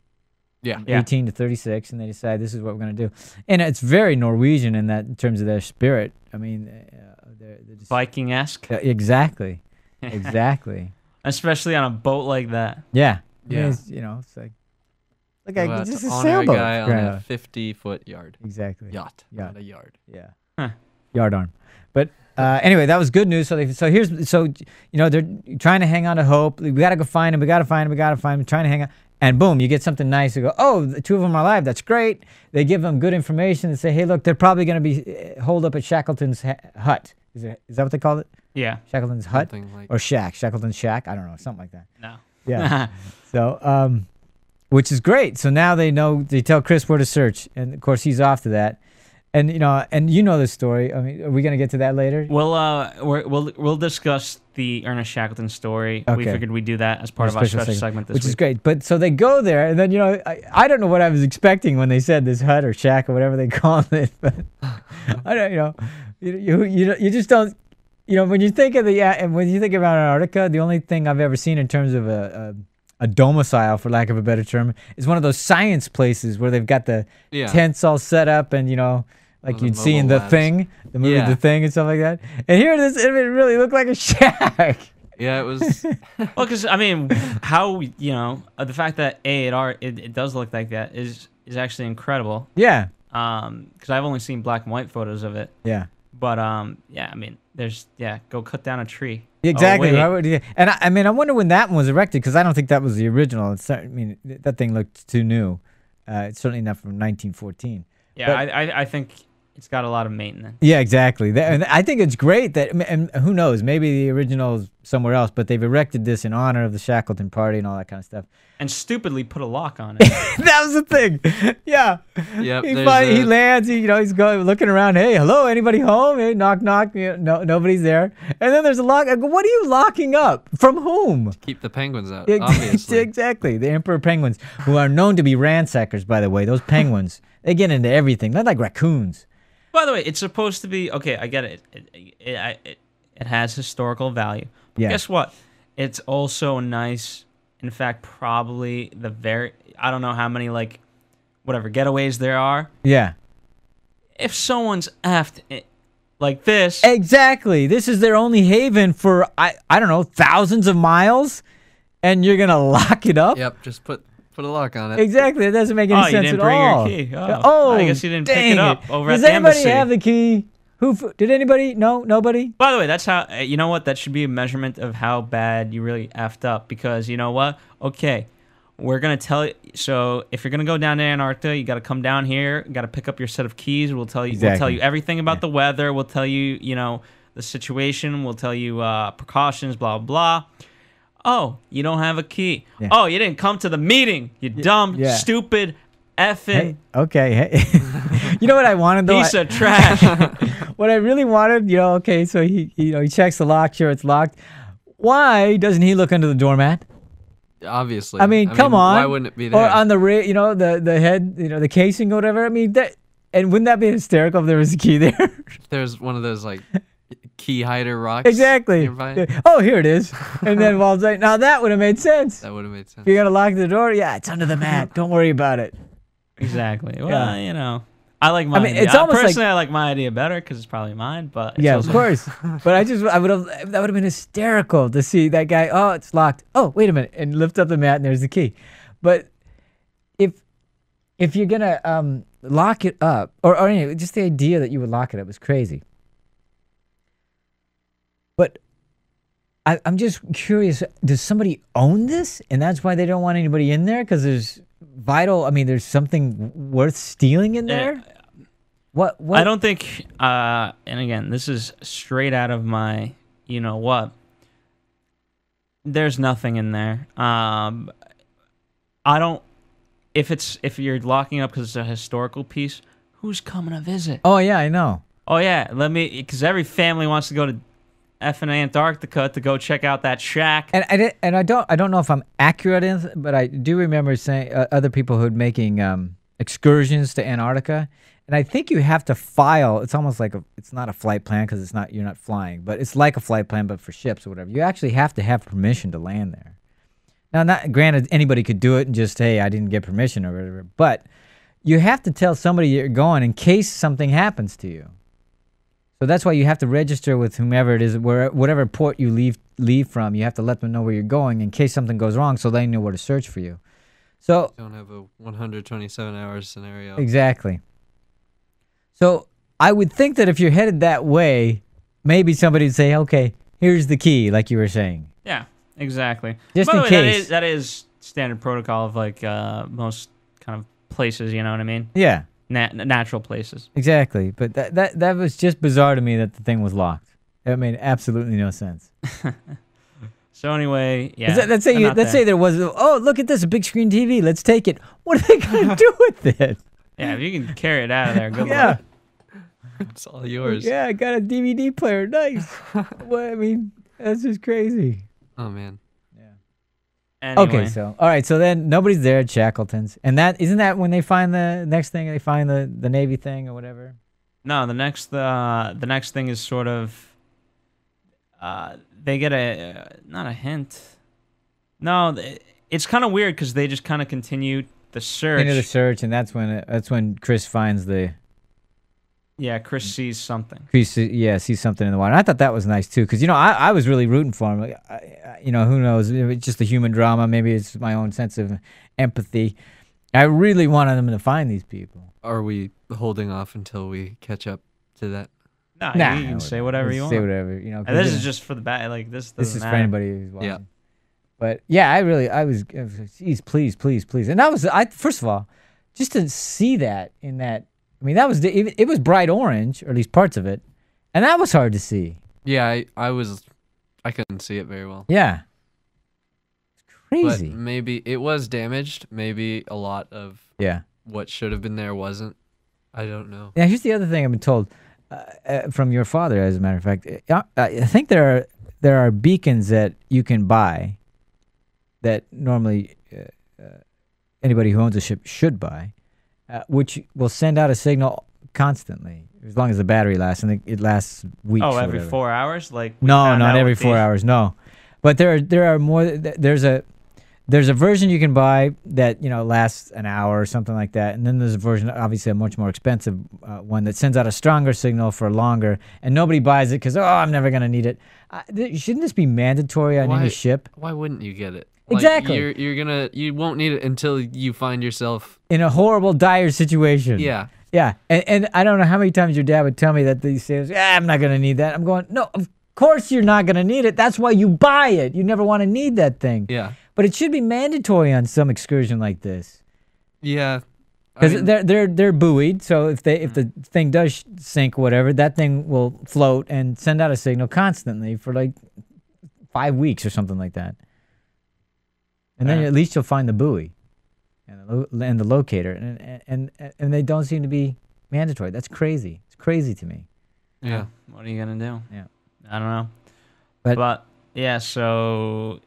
Speaker 6: Yeah.
Speaker 5: 18 to 36, and they decide this is what we're going to do. And it's very Norwegian in their spirit. I mean, they're just
Speaker 4: Viking-esque.
Speaker 5: Exactly. Exactly.
Speaker 4: Especially on a boat like that.
Speaker 5: Yeah.
Speaker 6: Yeah.
Speaker 5: It's like
Speaker 6: Well,
Speaker 5: just
Speaker 6: to
Speaker 5: a
Speaker 6: honor
Speaker 5: sailboat.
Speaker 6: a guy on
Speaker 5: Yeah.
Speaker 6: a 50-foot yard.
Speaker 5: Exactly.
Speaker 6: Yacht.
Speaker 5: Yeah.
Speaker 6: Not a yard.
Speaker 5: Yeah.
Speaker 4: Huh.
Speaker 5: Yard arm. But anyway, that was good news. So they're trying to hang on to hope. We got to go find him. We got to find him. Trying to hang on. And boom, you get something nice. You go, oh, the 2 of them are alive. That's great. They give them good information and say, hey, look, they're probably going to be holed up at Shackleton's hut. Is that what they called it?
Speaker 4: Yeah.
Speaker 5: Shackleton's hut?
Speaker 6: Something like-
Speaker 5: Or shack. Shackleton's shack? I don't know. Something like that.
Speaker 4: No.
Speaker 5: Yeah. So, which is great. So now they tell Chris where to search. And, of course, he's off to that. And, this story. I mean, are we going to get to that later?
Speaker 4: We'll discuss the Ernest Shackleton story.
Speaker 5: Okay.
Speaker 4: We figured we'd do that as part of our special segment this
Speaker 5: which
Speaker 4: week.
Speaker 5: is great. But so they go there, and then I don't know what I was expecting when they said this hut or shack or whatever they call it. But I don't, you just don't, when you think of and when you think about Antarctica, the only thing I've ever seen in terms of a domicile, for lack of a better term, is one of those science places where they've got the tents all set up and like you'd see in The Thing, the movie The Thing and stuff like that. And here it really looked like a shack.
Speaker 6: Yeah, it was.
Speaker 4: Well, because I mean, how the fact that it does look like that is actually incredible.
Speaker 5: Yeah.
Speaker 4: Because I've only seen black and white photos of it.
Speaker 5: Yeah.
Speaker 4: But I mean, go cut down a tree.
Speaker 5: Exactly.
Speaker 4: Oh, wait.
Speaker 5: Why would you- And I mean, I wonder when that one was erected because I don't think that was the original. I mean, that thing looked too new. It's certainly not from 1914.
Speaker 4: Yeah,
Speaker 5: But-
Speaker 4: I think it's got a lot of maintenance.
Speaker 5: Yeah, exactly. And I think it's great that, and who knows, maybe the original is somewhere else, but they've erected this in honor of the Shackleton party and all that kind of stuff.
Speaker 4: And stupidly put a lock on it.
Speaker 5: That was the thing. Yeah.
Speaker 6: Yep,
Speaker 5: He
Speaker 6: there's
Speaker 5: lands. He's going looking around. Hey, hello, anybody home? Hey, knock, knock. No, nobody's there. And then there's a lock. I go, what are you locking up? From whom?
Speaker 6: Keep the penguins out,
Speaker 5: Yeah,
Speaker 6: obviously.
Speaker 5: Exactly. The emperor penguins, who are known to be ransackers, by the way. Those penguins, they get into everything. They're like raccoons.
Speaker 4: By the way, it's supposed to be okay. I get it. It has historical value. But
Speaker 5: Yeah.
Speaker 4: guess what? It's also nice. In fact, probably I don't know how many whatever getaways there are.
Speaker 5: Yeah.
Speaker 4: If someone's effed like this,
Speaker 5: Exactly. This is their only haven for I don't know, thousands of miles, and you're gonna lock it up.
Speaker 6: Yep, just put a lock on it.
Speaker 5: Exactly. It doesn't make any
Speaker 4: oh, you
Speaker 5: sense
Speaker 4: didn't
Speaker 5: at
Speaker 4: bring
Speaker 5: all.
Speaker 4: your key.
Speaker 5: Oh,
Speaker 4: I guess you didn't pick
Speaker 5: dang
Speaker 4: it up over
Speaker 5: Does
Speaker 4: at the
Speaker 5: anybody
Speaker 4: embassy.
Speaker 5: have the key? Did anybody? No, nobody.
Speaker 4: By the way, that's how, you know what? That should be a measurement of how bad you really effed up. Because you know what? Okay, we're going to tell you. So if you're going to go down to Antarctica, you got to come down here. You got to pick up your set of keys. We'll tell you. We'll tell
Speaker 5: Exactly.
Speaker 4: you everything about the weather. We'll tell you, the situation. We'll tell you precautions. Blah blah. Oh, you don't have a key.
Speaker 5: Yeah.
Speaker 4: Oh, you didn't come to the meeting. You dumb,
Speaker 5: yeah.
Speaker 4: stupid, effing
Speaker 5: Hey, okay. Hey. You know what I wanted though?
Speaker 4: piece of trash.
Speaker 5: What I really wanted, okay, so he checks the lock, sure it's locked. Why doesn't he look under the doormat?
Speaker 6: Obviously.
Speaker 5: I mean, come on.
Speaker 6: Why wouldn't it be there?
Speaker 5: Or on the the head, the casing or whatever. I mean, and wouldn't that be hysterical if there was a key there?
Speaker 6: There's one of those key hider rocks.
Speaker 5: Exactly.
Speaker 6: nearby.
Speaker 5: Oh, here it is. And then Walt's like, now that would have made sense.
Speaker 6: That would have made sense.
Speaker 5: If you're gonna lock the door, yeah, it's under the mat. Don't worry about it.
Speaker 4: Exactly. Well,
Speaker 5: Yeah.
Speaker 4: I like my
Speaker 5: I mean,
Speaker 4: idea.
Speaker 5: it's almost
Speaker 4: personally, I like my idea better because it's probably mine. But it's
Speaker 5: Yeah,
Speaker 4: also-
Speaker 5: of course. But I would have. That would have been hysterical to see that guy. Oh, it's locked. Oh, wait a minute, and lift up the mat, and there's the key. But if you're gonna lock it up, or anyway, just the idea that you would lock it up is crazy. But I'm just curious. Does somebody own this, and that's why they don't want anybody in there? Because there's vital. I mean, there's something worth stealing in there. What?
Speaker 4: I don't think. And again, this is straight out of my. You know what? There's nothing in there. I don't. If you're locking up because it's a historical piece, who's coming to visit?
Speaker 5: Oh yeah, I know.
Speaker 4: Oh yeah, because every family wants to go to effing Antarctica to go check out that shack.
Speaker 5: And I don't know if I'm accurate in it, but I do remember saying other people who'd making excursions to Antarctica, and I think you have to file. It's almost like it's not a flight plan because you're not flying, but it's like a flight plan but for ships or whatever. You actually have to have permission to land there. Now, not granted, anybody could do it and just hey, I didn't get permission or whatever, but you have to tell somebody you're going in case something happens to you. So that's why you have to register with whomever it is, whatever port you leave from. You have to let them know where you're going in case something goes wrong, so they know where to search for you. So
Speaker 6: Don't have a 127-hour scenario.
Speaker 5: exactly. So I would think that if you're headed that way, maybe somebody would say, "Okay, here's the key," like you were saying.
Speaker 4: Yeah, exactly.
Speaker 5: Just
Speaker 4: By the
Speaker 5: in
Speaker 4: way,
Speaker 5: case.
Speaker 4: that is standard protocol of most kind of places. You know what I mean?
Speaker 5: Yeah,
Speaker 4: Natural places.
Speaker 5: exactly. But that was just bizarre to me that the thing was locked. That made absolutely no sense.
Speaker 4: So anyway, yeah.
Speaker 5: Let's
Speaker 4: they're not
Speaker 5: say there was. Oh, look at this, a big screen TV. Let's take it. What are they gonna do with it?
Speaker 4: Yeah, if you can carry it out of there, good
Speaker 5: Yeah.
Speaker 4: luck.
Speaker 6: It's all yours.
Speaker 5: Yeah, I got a DVD player. Nice. Well, I mean, that's just crazy.
Speaker 6: Oh man.
Speaker 4: Anyway,
Speaker 5: Okay, so all right, so then nobody's there at Shackleton's, and that isn't that when they find the next thing? They find the Navy thing or whatever.
Speaker 4: no, the next thing is sort of they get not a hint. No, it's kind of weird because they just kind of continue the search.
Speaker 5: Into the search, and that's when Chris finds the.
Speaker 4: Yeah, Chris sees something.
Speaker 5: Chris, sees something in the water. And I thought that was nice too, because I was really rooting for him. Like, who knows? If it's just a human drama. Maybe it's my own sense of empathy. I really wanted them to find these people.
Speaker 6: Are we holding off until we catch up to that?
Speaker 4: Nah,
Speaker 5: Nah,
Speaker 4: you can say whatever you want.
Speaker 5: Say whatever, you know. 'cause,
Speaker 4: And this
Speaker 5: you
Speaker 4: is
Speaker 5: know,
Speaker 4: just for the bat. Like this.
Speaker 5: this is
Speaker 4: Doesn't
Speaker 5: for
Speaker 4: matter.
Speaker 5: anybody who's watching.
Speaker 6: Yeah.
Speaker 5: But yeah, I was, geez, please. And that was, first of all, just to see that in that, I mean, that was, it was bright orange, or at least parts of it. And that was hard to see.
Speaker 6: Yeah, I couldn't see it very well.
Speaker 5: Yeah. It's crazy.
Speaker 6: But maybe it was damaged. Maybe a lot of
Speaker 5: Yeah.
Speaker 6: what should have been there wasn't. I don't know.
Speaker 5: Now, here's the other thing I've been told from your father, as a matter of fact. I think there are beacons that you can buy that normally anybody who owns a ship should buy, which will send out a signal constantly as long as the battery lasts, and it lasts weeks.
Speaker 4: Oh,
Speaker 5: or
Speaker 4: every
Speaker 5: whatever.
Speaker 4: 4 hours? Like we
Speaker 5: No,
Speaker 4: found
Speaker 5: not
Speaker 4: out
Speaker 5: every
Speaker 4: with
Speaker 5: 4
Speaker 4: the-
Speaker 5: hours. No, but there are more. There's a version you can buy that lasts an hour or something like that, and then there's a version, obviously a much more expensive one that sends out a stronger signal for longer, and nobody buys it because I'm never gonna need it. Shouldn't this be mandatory on any ship?
Speaker 6: Why wouldn't you get it?
Speaker 5: Exactly.
Speaker 6: You won't need it until you find yourself.
Speaker 5: In a horrible, dire situation.
Speaker 6: Yeah.
Speaker 5: Yeah, and I don't know how many times your dad would tell me that these things, I'm not going to need that. I'm going, no, of course you're not going to need it. That's why you buy it. You never want to need that thing.
Speaker 6: Yeah.
Speaker 5: But it should be mandatory on some excursion like this.
Speaker 6: Yeah.
Speaker 5: Because they're buoyed, so if the thing does sink, whatever, that thing will float and send out a signal constantly for like 5 weeks or something like that. And then at least you'll find the buoy and the locator, and they don't seem to be mandatory. That's crazy. It's crazy to me.
Speaker 6: Yeah.
Speaker 4: What are you gonna do?
Speaker 5: Yeah.
Speaker 4: I don't know.
Speaker 5: But
Speaker 4: yeah, so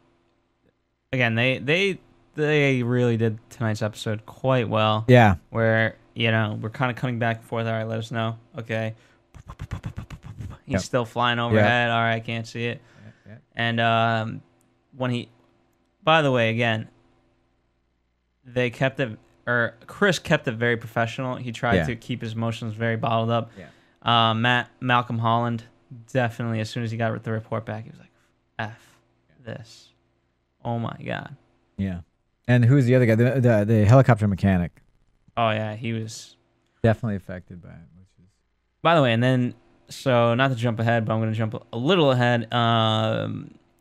Speaker 4: again, they really did tonight's episode quite well.
Speaker 5: yeah,
Speaker 4: Where we're kind of coming back and forth. All right, let us know. Okay. He's
Speaker 5: Yep.
Speaker 4: still flying overhead. All right, I can't see it.
Speaker 5: Yeah.
Speaker 4: And when he, by the way, again, they kept it, or Chris kept it very professional. He tried to keep his emotions very bottled up.
Speaker 5: Yeah.
Speaker 4: Malcolm Holland, definitely, as soon as he got the report back, he was like, F this. Oh my God.
Speaker 5: Yeah. And who's the other guy? The helicopter mechanic.
Speaker 4: Oh yeah, he was
Speaker 5: Definitely affected by it. Which is...
Speaker 4: By the way, and then, so not to jump ahead, but I'm going to jump a little ahead.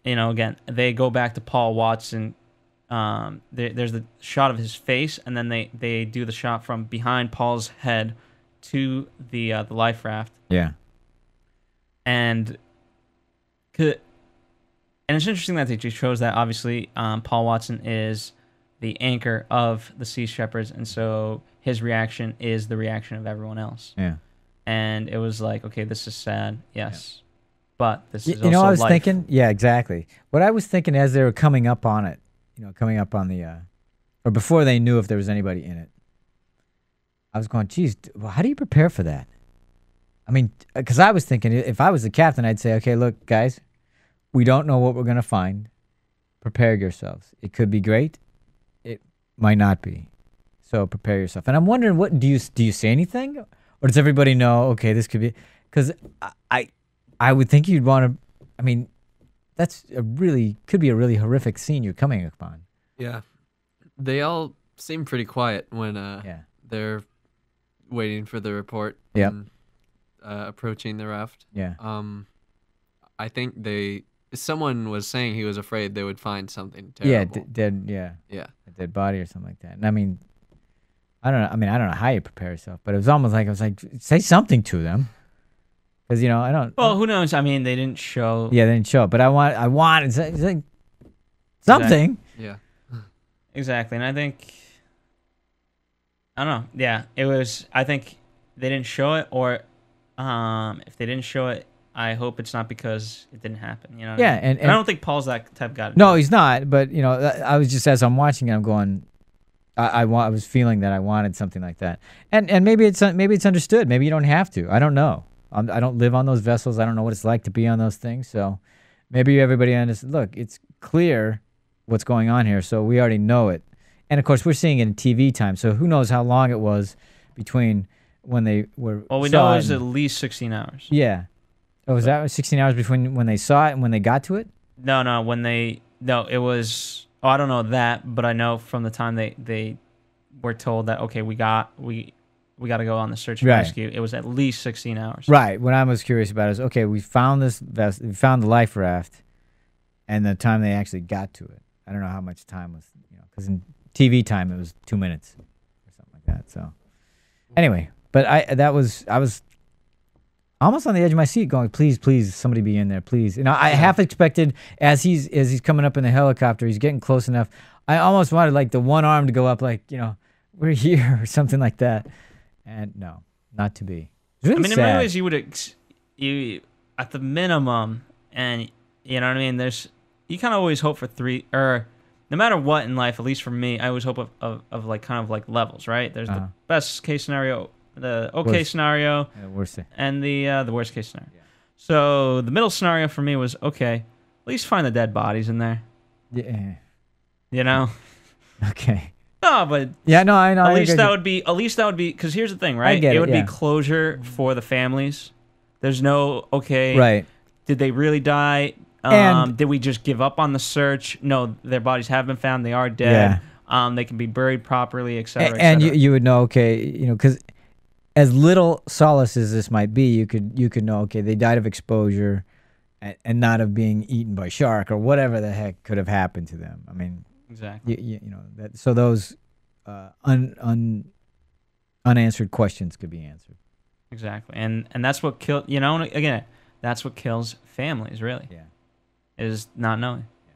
Speaker 4: Again, they go back to Paul Watson. There's the shot of his face, and then they do the shot from behind Paul's head to the life raft.
Speaker 5: Yeah.
Speaker 4: And it's interesting that they just chose that. Obviously, Paul Watson is the anchor of the Sea Shepherds, and so his reaction is the reaction of everyone else.
Speaker 5: Yeah.
Speaker 4: And it was like, okay, this is sad, yes, but this is
Speaker 5: You know,
Speaker 4: also
Speaker 5: I was
Speaker 4: life.
Speaker 5: thinking. Yeah, exactly. What I was thinking as they were coming up on it, coming up on the, or before they knew if there was anybody in it, I was going, geez, well, how do you prepare for that? I mean, because I was thinking, if I was the captain, I'd say, okay, look, guys, we don't know what we're going to find. Prepare yourselves. It could be great. It might not be. So prepare yourself. And I'm wondering, what do you say anything, or does everybody know? Okay, this could be, because I would think you'd want to. I mean, could be a really horrific scene you're coming upon.
Speaker 6: Yeah. They all seem pretty quiet when they're waiting for the report.
Speaker 5: Yep.
Speaker 6: And approaching the raft.
Speaker 5: Yeah.
Speaker 6: I think someone was saying he was afraid they would find something
Speaker 5: Yeah,
Speaker 6: terrible.
Speaker 5: dead. Yeah,
Speaker 6: Yeah.
Speaker 5: a dead body or something like that. And I mean, I don't know. I don't know how you prepare yourself, but it was almost like I was like, say something to them, because I don't.
Speaker 4: Well, who knows? I mean, they didn't show.
Speaker 5: Yeah, they didn't show it, but I wanted something.
Speaker 6: Yeah.
Speaker 4: Exactly, and I think, I don't know. Yeah, it was. I think they didn't show it, or if they didn't show it, I hope it's not because it didn't happen. You know? What
Speaker 5: Yeah,
Speaker 4: I mean?
Speaker 5: and
Speaker 4: I don't think Paul's that type of guy.
Speaker 5: No, he's not. But I was just, as I'm watching it, I'm going. I was feeling that I wanted something like that, and maybe it's understood. Maybe you don't have to. I don't know. I don't live on those vessels. I don't know what it's like to be on those things. So maybe everybody understands. Look, it's clear what's going on here, so we already know it. And of course, we're seeing it in TV time. So who knows how long it was between when they were.
Speaker 4: Well, we
Speaker 5: saw
Speaker 4: know it
Speaker 5: it
Speaker 4: was
Speaker 5: and-
Speaker 4: at least 16 hours.
Speaker 5: Yeah. Oh, was that 16 hours between when they saw it and when they got to it?
Speaker 4: No, it was. Oh, I don't know that, but I know from the time they were told that, okay, we we got to go on the search and
Speaker 5: Right.
Speaker 4: rescue. It was at least 16 hours.
Speaker 5: Right. What I was curious about is, okay, we found we found the life raft, and the time they actually got to it. I don't know how much time was, because in TV time it was 2 minutes or something like that. So, anyway, but I was almost on the edge of my seat, going, please, somebody be in there, please. I half expected as he's coming up in the helicopter, he's getting close enough. I almost wanted like the one arm to go up, like we're here or something like that. And no, not to be. It's really
Speaker 4: in
Speaker 5: sad.
Speaker 4: many ways, you at the minimum, and you know what I mean. You kind of always hope for three, or no matter what in life. At least for me, I always hope of like kind of like levels, right? There's the best case scenario, the okay scenario, and the worst case scenario. Yeah. So the middle scenario for me was okay. At least find the dead bodies in there.
Speaker 5: Yeah.
Speaker 4: Okay. No, but
Speaker 5: yeah, no, I know.
Speaker 4: At least that would be because here's the thing, right? It would be closure for the families. There's no
Speaker 5: right.
Speaker 4: Did they really die? Did we just give up on the search? No, their bodies have been found. They are dead. Yeah. They can be buried properly, etc.
Speaker 5: And you would know, okay, because as little solace as this might be, you could know, okay, they died of exposure, and not of being eaten by shark or whatever the heck could have happened to them. I mean.
Speaker 4: Exactly.
Speaker 5: That. So those unanswered questions could be answered.
Speaker 4: Exactly, and that's what kills. Again, that's what kills families. Really.
Speaker 5: Yeah.
Speaker 4: Is not knowing. Yeah.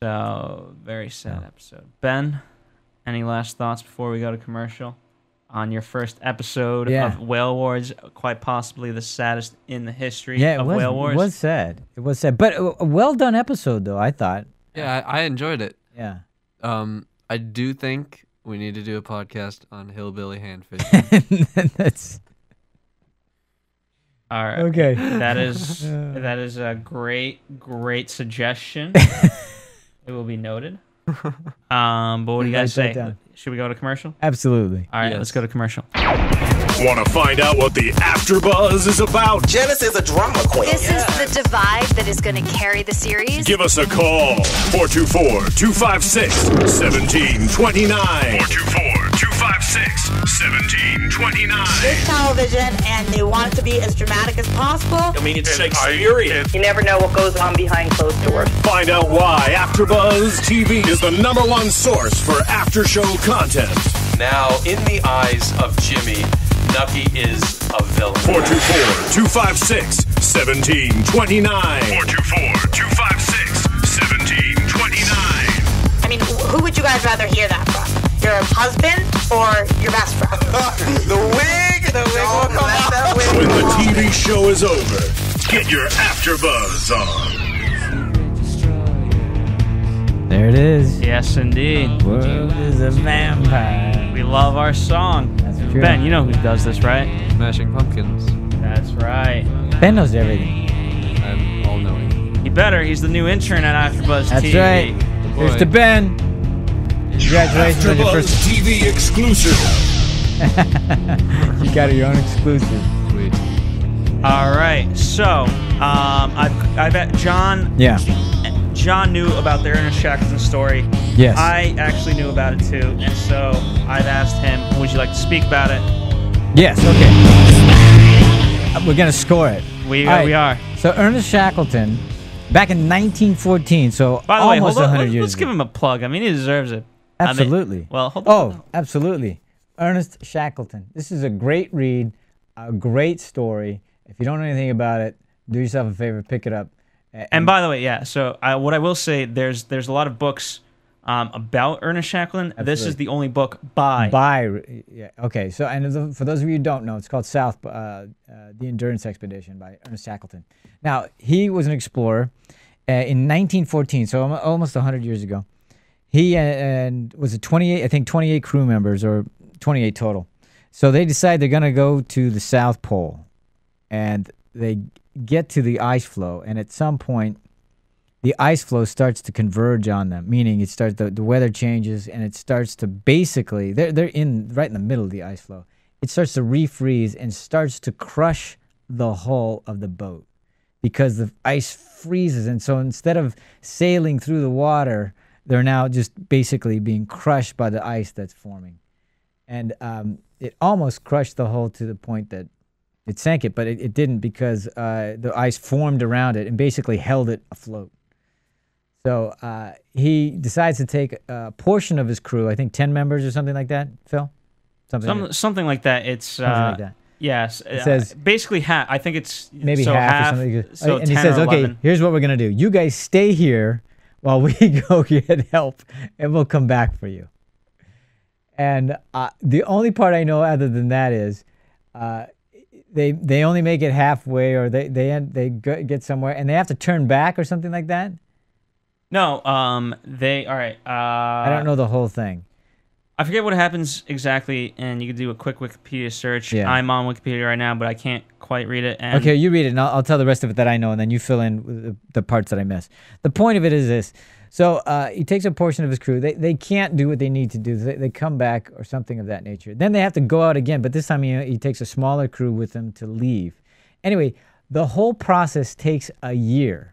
Speaker 4: So very sad episode. Ben, any last thoughts before we go to commercial on your first episode of Whale Wars? Quite possibly the saddest in the history of Whale Wars.
Speaker 5: It was sad. It was sad, but a well done episode, though. I thought.
Speaker 6: Yeah, I enjoyed it.
Speaker 5: Yeah.
Speaker 6: I do think we need to do a podcast on hillbilly hand fishing.
Speaker 5: That's
Speaker 4: all right.
Speaker 5: Okay.
Speaker 4: That is a great suggestion. It will be noted. But what do you guys say? Should we go to commercial?
Speaker 5: Absolutely.
Speaker 4: All right, let's go to commercial.
Speaker 1: Want to find out what the AfterBuzz is about?
Speaker 7: Janice is a drama queen.
Speaker 8: This is the divide that is going to carry the series.
Speaker 1: Give us a call. 424-256-1729. 424-256-1729.
Speaker 9: It's television, and they want it to be as dramatic as possible.
Speaker 1: I mean, it's Shakespearean.
Speaker 9: You never know what goes on behind closed doors.
Speaker 1: Find out why AfterBuzz TV is the #1 source for after-show content.
Speaker 10: Now, in the eyes of Jimmy, Nucky is a villain.
Speaker 1: 424-256-1729. 424-256-1729.
Speaker 9: I mean, who would you guys rather hear that from? Your husband or your best friend?
Speaker 7: The wig will come out.
Speaker 1: When the TV show is over, get your AfterBuzz on.
Speaker 5: There it is.
Speaker 4: Yes, indeed.
Speaker 5: World is a vampire.
Speaker 4: We love our song.
Speaker 5: That's true.
Speaker 4: Ben, you know who does this, right?
Speaker 6: Smashing Pumpkins.
Speaker 4: That's right.
Speaker 5: Ben knows everything.
Speaker 6: I'm all knowing.
Speaker 4: He better. He's the new intern at AfterBuzz
Speaker 5: That's
Speaker 4: TV.
Speaker 5: right. Here's to Ben. Congratulations on your
Speaker 1: AfterBuzz
Speaker 5: first.
Speaker 1: TV exclusive.
Speaker 5: You got your own exclusive.
Speaker 6: Sweet.
Speaker 4: All right. So, I bet John.
Speaker 5: Yeah.
Speaker 4: John knew about the Ernest Shackleton story.
Speaker 5: Yes.
Speaker 4: I actually knew about it too, and so I've asked him, would you like to speak about it?
Speaker 5: Yes. Okay. We're gonna score it.
Speaker 4: We
Speaker 5: All right.
Speaker 4: are.
Speaker 5: So Ernest Shackleton, back in 1914. So
Speaker 4: By the way,
Speaker 5: almost
Speaker 4: hold on.
Speaker 5: 100 years.
Speaker 4: Let's give him a plug. I mean, he deserves it.
Speaker 5: Absolutely.
Speaker 4: I mean, well, hold on.
Speaker 5: Oh, absolutely. Ernest Shackleton. This is a great read, a great story. If you don't know anything about it, do yourself a favor, pick it up.
Speaker 4: And by the way, yeah. So what I will say, there's a lot of books about Ernest Shackleton.
Speaker 5: Absolutely.
Speaker 4: This is the only book by.
Speaker 5: Yeah. Okay. So, and for those of you who don't know, it's called The Endurance Expedition by Ernest Shackleton. Now, he was an explorer in 1914, so almost 100 years ago. He was a 28 crew members, or 28 total. So they decide they're going to go to the South Pole, and they get to the ice flow, and at some point the ice flow starts to converge on them, meaning it starts the weather changes, and it starts to basically they're right in the middle of the ice flow. It starts to refreeze and starts to crush the hull of the boat because the ice freezes, and so instead of sailing through the water, they're now just basically being crushed by the ice that's forming. and it almost crushed the hull to the point that it sank it, but it didn't because the ice formed around it and basically held it afloat. So he decides to take a portion of his crew, I think 10 members or something like that, Phil?
Speaker 4: Something like that. It's
Speaker 5: something like that.
Speaker 4: Yes.
Speaker 5: It says
Speaker 4: basically half. I think it's
Speaker 5: maybe
Speaker 4: so
Speaker 5: half or something.
Speaker 4: So
Speaker 5: and he
Speaker 4: 10
Speaker 5: says,
Speaker 4: or
Speaker 5: okay,
Speaker 4: 11.
Speaker 5: here's what we're going to do. You guys stay here while we go get help, and we'll come back for you. And the only part I know other than that is they only make it halfway, or they get somewhere, and they have to turn back or something like that.
Speaker 4: No, all right.
Speaker 5: I don't know the whole thing.
Speaker 4: I forget what happens exactly, and you can do a quick Wikipedia search.
Speaker 5: Yeah.
Speaker 4: I'm on Wikipedia right now, but I can't quite read it. And
Speaker 5: Okay, you read it, and I'll tell the rest of it that I know, and then you fill in with the parts that I miss. The point of it is this. So he takes a portion of his crew. They can't do what they need to do. They come back or something of that nature. Then they have to go out again, but this time he takes a smaller crew with him to leave. Anyway, the whole process takes a year,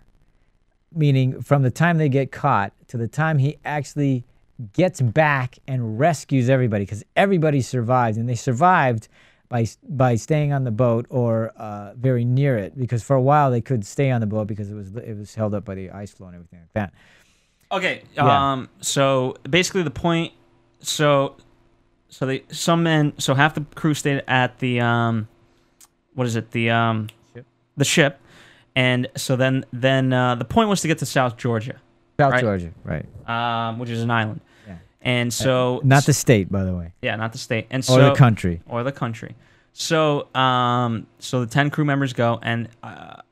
Speaker 5: meaning from the time they get caught to the time he actually gets back and rescues everybody, because everybody survived, and they survived by staying on the boat or very near it, because for a while they could stay on the boat because it was held up by the ice flow and everything like that.
Speaker 4: Okay.
Speaker 5: Yeah.
Speaker 4: So basically the point. So half the crew stayed at the what is it, the ship, and so then the point was to get to South Georgia.
Speaker 5: South Georgia, right.
Speaker 4: Which is an island.
Speaker 5: Yeah.
Speaker 4: And so
Speaker 5: not the state, by the way.
Speaker 4: Yeah, not the state. And
Speaker 5: or the country.
Speaker 4: Or the country. So so the 10 crew members go, and I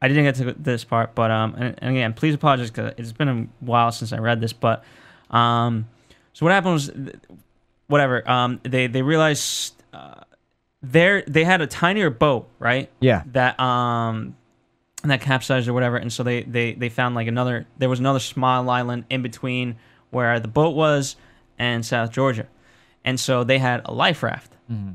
Speaker 4: didn't get to this part, but and again, please apologize because it's been a while since I read this, but so what happened was whatever, they realized they had a tinier boat, right?
Speaker 5: Yeah.
Speaker 4: That capsized or whatever, and so they found like there was another small island in between where the boat was and South Georgia, and so they had a life raft.
Speaker 5: Mm-hmm.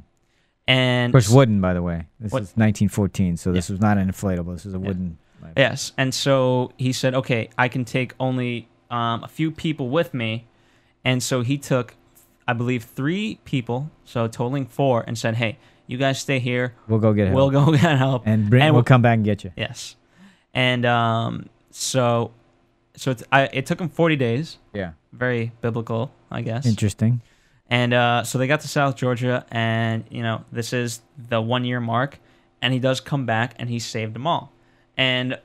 Speaker 4: And
Speaker 5: of course, wooden, by the way. This
Speaker 4: What?
Speaker 5: is 1914, so this was not an inflatable. This is a wooden life raft.
Speaker 4: Yes, and so he said, okay, I can take only a few people with me, and so he took, I believe, 3 people, so totaling 4, and said, hey, you guys stay here.
Speaker 5: We'll go get help.
Speaker 4: We'll go get help.
Speaker 5: And we'll come back and get you.
Speaker 4: Yes. And so it took them 40 days.
Speaker 5: Yeah.
Speaker 4: Very biblical, I guess.
Speaker 5: Interesting.
Speaker 4: And so they got to South Georgia, and, this is the 1-year mark, and he does come back, and he saved them all. And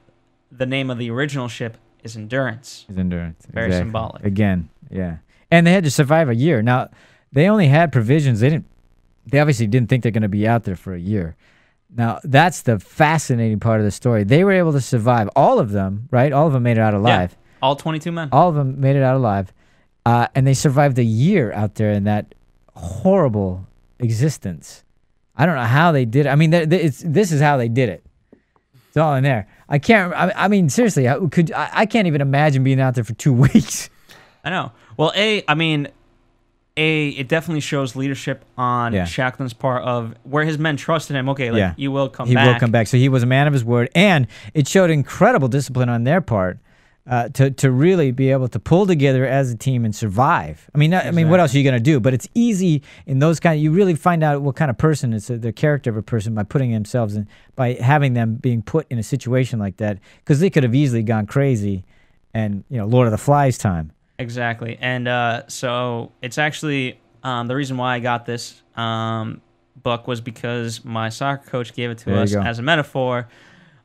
Speaker 4: the name of the original ship is Endurance.
Speaker 5: It's Endurance.
Speaker 4: Very
Speaker 5: exactly.
Speaker 4: symbolic.
Speaker 5: Again, yeah. And they had to survive a year. Now, they only had provisions. They obviously didn't think they're going to be out there for a year. Now, that's the fascinating part of the story. They were able to survive. All of them, right? All of them made it out alive.
Speaker 4: Yeah, all 22 men.
Speaker 5: All of them made it out alive. And they survived a year out there in that horrible existence. I don't know how they did it. I mean, this is how they did it. It's all in there. I mean, seriously, I can't even imagine being out there for 2 weeks.
Speaker 4: I know. Well, it definitely shows leadership on Shackleton's part of where his men trusted him. Okay, you will come back.
Speaker 5: He will come back. So he was a man of his word, and it showed incredible discipline on their part to really be able to pull together as a team and survive. I mean, what else are you going to do? But it's easy in those you really find out what kind of person it's the character of a person by putting themselves in, by having them being put in a situation like that, because they could have easily gone crazy, and Lord of the Flies time.
Speaker 4: Exactly. And so it's actually the reason why I got this book was because my soccer coach gave it to us as a metaphor.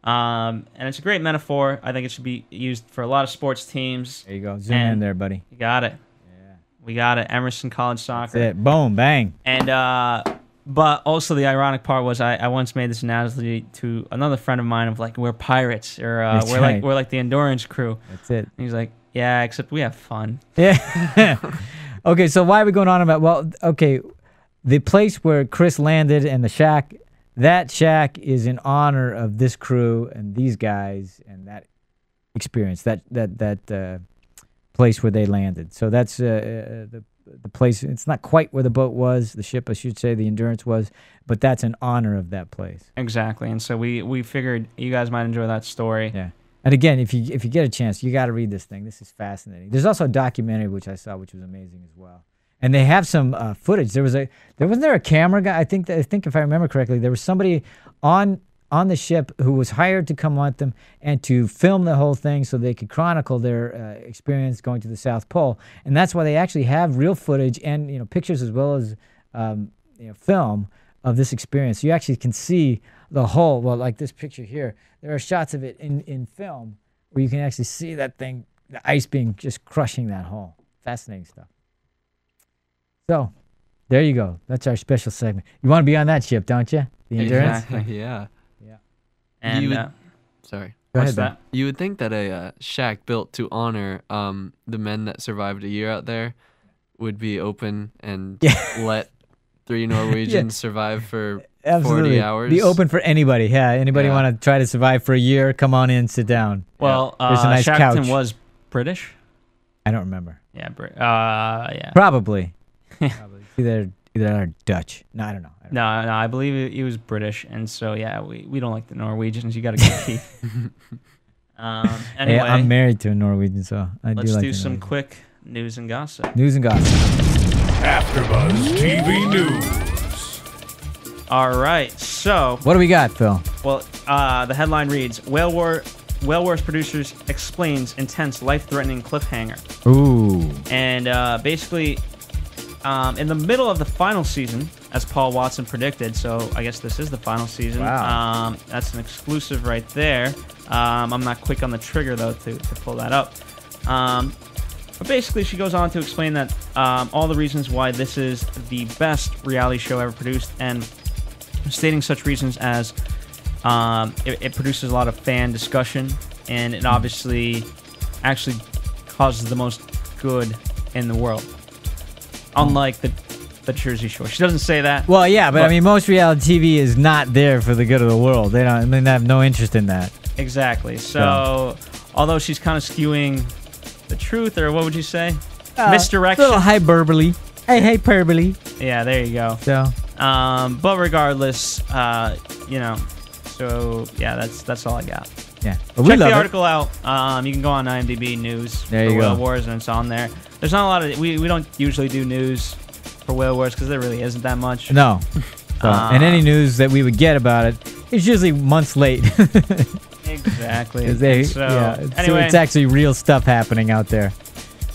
Speaker 4: And it's a great metaphor. I think it should be used for a lot of sports teams.
Speaker 5: There you go. Zoom in there, buddy.
Speaker 4: You got it. Yeah. We got it. Emerson College Soccer.
Speaker 5: That's it. Boom, bang.
Speaker 4: And but also the ironic part was I once made this analogy to another friend of mine of like, we're pirates, or we're like the Endurance crew.
Speaker 5: That's it.
Speaker 4: And he's like, yeah, except we have fun.
Speaker 5: Yeah. Okay, so why are we going on about? Well, okay, the place where Chris landed and the shack. That shack is in honor of this crew and these guys and that experience, that place where they landed. So that's the place. It's not quite where the boat was, the ship, I should say, the Endurance was, but that's in honor of that place.
Speaker 4: Exactly, and so we figured you guys might enjoy that story.
Speaker 5: Yeah. And again, if you get a chance, you got to read this thing. This is fascinating. There's also a documentary which I saw, which was amazing as well. And they have some footage. Wasn't there a camera guy? I think if I remember correctly, there was somebody on the ship who was hired to come with them and to film the whole thing so they could chronicle their experience going to the South Pole. And that's why they actually have real footage and pictures as well as film of this experience. So you actually can see the whole. Well, like this picture here, there are shots of it in film where you can actually see that thing, the ice being just crushing that hole. Fascinating stuff. So, there you go. That's our special segment. You want to be on that ship, don't you? The Endurance?
Speaker 6: Exactly. Yeah.
Speaker 4: And
Speaker 6: sorry.
Speaker 5: Go
Speaker 4: what's
Speaker 5: ahead,
Speaker 4: that?
Speaker 6: You would think that a shack built to honor the men that survived a year out there would be open and let 3 Norwegians survive for 40 hours.
Speaker 5: Be open for anybody. Yeah, anybody want to try to survive for a year? Come on in, sit down.
Speaker 4: Well,
Speaker 5: there's a nice
Speaker 4: Shackleton
Speaker 5: couch.
Speaker 4: was British.
Speaker 5: I don't remember.
Speaker 4: Yeah, yeah.
Speaker 5: Probably. Either or Dutch. No, I don't know.
Speaker 4: No, I believe he was British, and so we don't like the Norwegians. You got to go keep. Anyway,
Speaker 5: hey, I'm married to a Norwegian, so
Speaker 4: let's
Speaker 5: like
Speaker 4: do some quick news and gossip.
Speaker 5: News and gossip.
Speaker 1: AfterBuzz TV News.
Speaker 4: All right, so
Speaker 5: what do we got, Phil?
Speaker 4: Well, the headline reads: Whale Wars producers explains intense, life-threatening cliffhanger.
Speaker 5: Ooh.
Speaker 4: And basically, in the middle of the final season, as Paul Watson predicted, so I guess this is the final season.
Speaker 5: Wow.
Speaker 4: That's an exclusive right there. I'm not quick on the trigger, though, to pull that up. But basically, she goes on to explain that all the reasons why this is the best reality show ever produced, and stating such reasons as it produces a lot of fan discussion, and it obviously actually causes the most good in the world. Unlike the Jersey Shore. She doesn't say that.
Speaker 5: Well, yeah, but I mean, most reality TV is not there for the good of the world. They have no interest in that.
Speaker 4: Exactly. So, although she's kind of skewing the truth, or what would you say? Misdirection.
Speaker 5: A little hyperbole. Hey, hyperbole.
Speaker 4: Yeah, there you go.
Speaker 5: So,
Speaker 4: but regardless, so yeah, that's all I got.
Speaker 5: Yeah.
Speaker 4: Check the article out. You can go on IMDb News
Speaker 5: for
Speaker 4: Whale Wars, and it's on there. There's not a lot of we don't usually do news for Whale Wars because there really isn't that much.
Speaker 5: No. So, and any news that we would get about it is usually months late.
Speaker 4: Exactly.
Speaker 5: Anyway, so it's actually real stuff happening out there.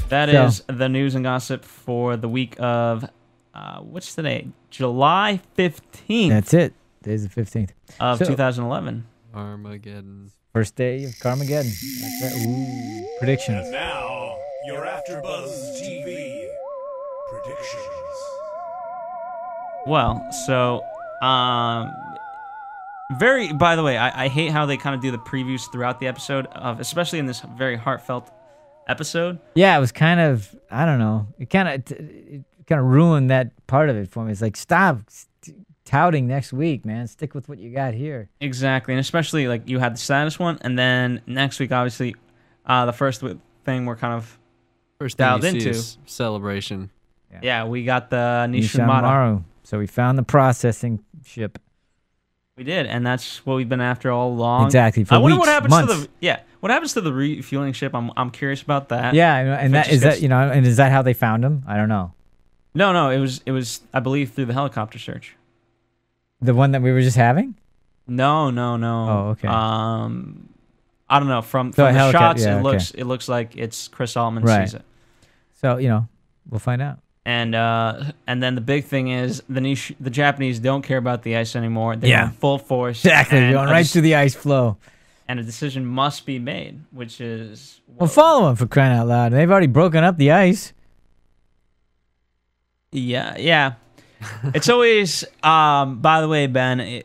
Speaker 4: That is the news and gossip for the week of what's today? July 15th.
Speaker 5: That's it. Today's the 15th
Speaker 4: of 2011.
Speaker 6: Armageddon.
Speaker 5: First day of Carmageddon. That's right. Ooh, predictions.
Speaker 1: And now, your AfterBuzz TV predictions.
Speaker 4: Well, so, by the way, I hate how they kind of do the previews throughout the episode, especially in this very heartfelt episode.
Speaker 5: Yeah, it was kind of, I don't know, it kind of ruined that part of it for me. It's like, stop touting next week, man. Stick with what you got here.
Speaker 4: Exactly, and especially, like, you had the status one, and then next week, obviously, the first thing we're kind of dialed into.
Speaker 6: Celebration.
Speaker 4: Yeah, we got the Nishan Maru.
Speaker 5: So we found the processing ship.
Speaker 4: We did, and that's what we've been after all along.
Speaker 5: Exactly. For
Speaker 4: I wonder
Speaker 5: weeks,
Speaker 4: what happens
Speaker 5: months.
Speaker 4: what happens to the refueling ship. I'm curious about that.
Speaker 5: Yeah, and is that how they found him? I don't know.
Speaker 4: No, it was I believe through the helicopter search.
Speaker 5: The one that we were just having?
Speaker 4: No.
Speaker 5: Oh, okay.
Speaker 4: I don't know. From the shots, it looks like it's Chris Altman sees it.
Speaker 5: So we'll find out.
Speaker 4: And then the big thing is the Japanese don't care about the ice anymore. They're in full force.
Speaker 5: Exactly, going right through the ice flow.
Speaker 4: And a decision must be made, which is...
Speaker 5: Well, follow them, for crying out loud. They've already broken up the ice.
Speaker 4: Yeah. It's always... by the way, Ben,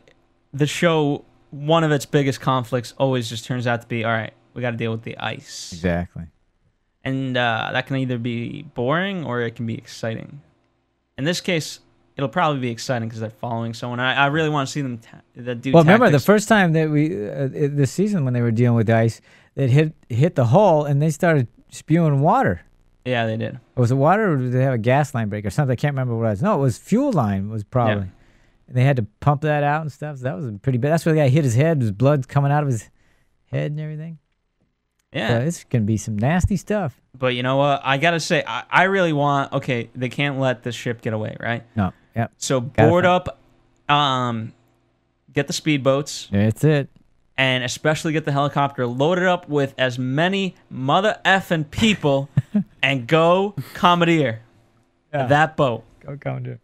Speaker 4: the show, one of its biggest conflicts always just turns out to be, all right, we got to deal with the ice.
Speaker 5: Exactly.
Speaker 4: And that can either be boring or it can be exciting. In this case, it'll probably be exciting because they're following someone. I really want to see them do
Speaker 5: Well, remember
Speaker 4: tactics.
Speaker 5: the first time that we this season when they were dealing with the ice, it hit the hull and they started spewing water.
Speaker 4: Yeah, they did.
Speaker 5: Was it water or did they have a gas line break or something? I can't remember what it was. No, it was fuel line was probably. Yeah. And they had to pump that out and stuff. So that was pretty bad. That's where the guy hit his head. His blood coming out of his head and everything.
Speaker 4: Yeah.
Speaker 5: So it's going to be some nasty stuff.
Speaker 4: But you know what? I got to say, I really want, okay, they can't let the ship get away, right?
Speaker 5: No. Yep.
Speaker 4: So board up, get the speedboats.
Speaker 5: That's it.
Speaker 4: And especially get the helicopter loaded up with as many mother effing people and go commandeer that boat.
Speaker 5: Go commandeer.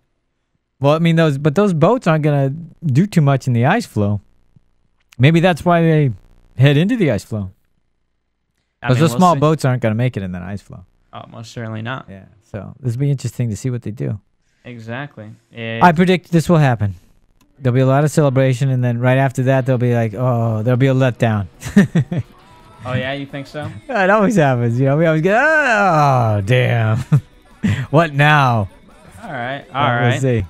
Speaker 5: Well, I mean, those boats aren't going to do too much in the ice flow. Maybe that's why they head into the ice flow. Because those small boats aren't going to make it in that ice flow.
Speaker 4: Oh, most certainly not.
Speaker 5: Yeah. So this will be interesting to see what they do.
Speaker 4: Exactly.
Speaker 5: I predict this will happen. There'll be a lot of celebration, and then right after that, they'll be like, oh, there'll be a letdown.
Speaker 4: Oh, yeah? You think so?
Speaker 5: It always happens. You know, we always get, oh, damn. What now?
Speaker 4: All right.
Speaker 5: We'll see.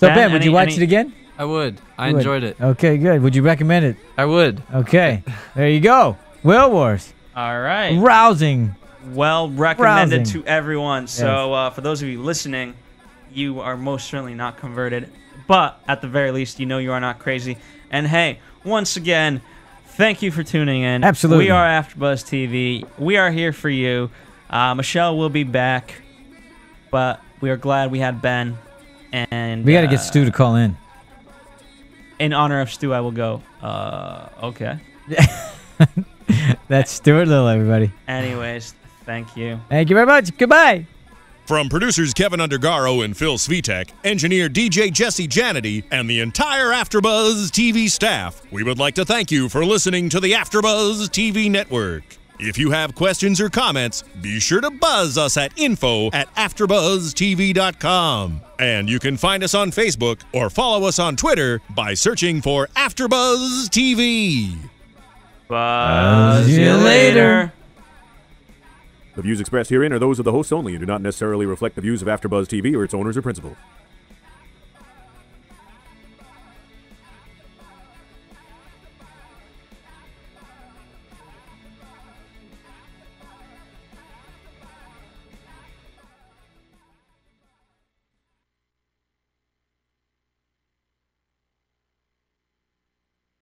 Speaker 5: So, Ben, would you watch it again?
Speaker 6: I would. I enjoyed it.
Speaker 5: Okay, good. Would you recommend it?
Speaker 6: I would.
Speaker 5: Okay. There you go. Whale Wars.
Speaker 4: All right.
Speaker 5: Rousing.
Speaker 4: Well recommended to everyone. So for those of you listening, you are most certainly not converted. But at the very least, you know you are not crazy. And hey, once again, thank you for tuning in.
Speaker 5: Absolutely.
Speaker 4: We are AfterBuzz TV. We are here for you. Michelle will be back. But we are glad we had Ben. And
Speaker 5: we got to get Stu to call in.
Speaker 4: In honor of Stu, I will go. Okay.
Speaker 5: That's Stuart Little, everybody.
Speaker 4: Anyways, thank you.
Speaker 5: Thank you very much. Goodbye.
Speaker 1: From producers Kevin Undergaro and Phil Svitek, engineer DJ Jesse Janity, and the entire AfterBuzz TV staff, we would like to thank you for listening to the AfterBuzz TV network. If you have questions or comments, be sure to buzz us at info@AfterBuzzTV.com. And you can find us on Facebook or follow us on Twitter by searching for AfterBuzz TV.
Speaker 4: Buzz you later.
Speaker 11: The views expressed herein are those of the hosts only and do not necessarily reflect the views of AfterBuzz TV or its owners or principals.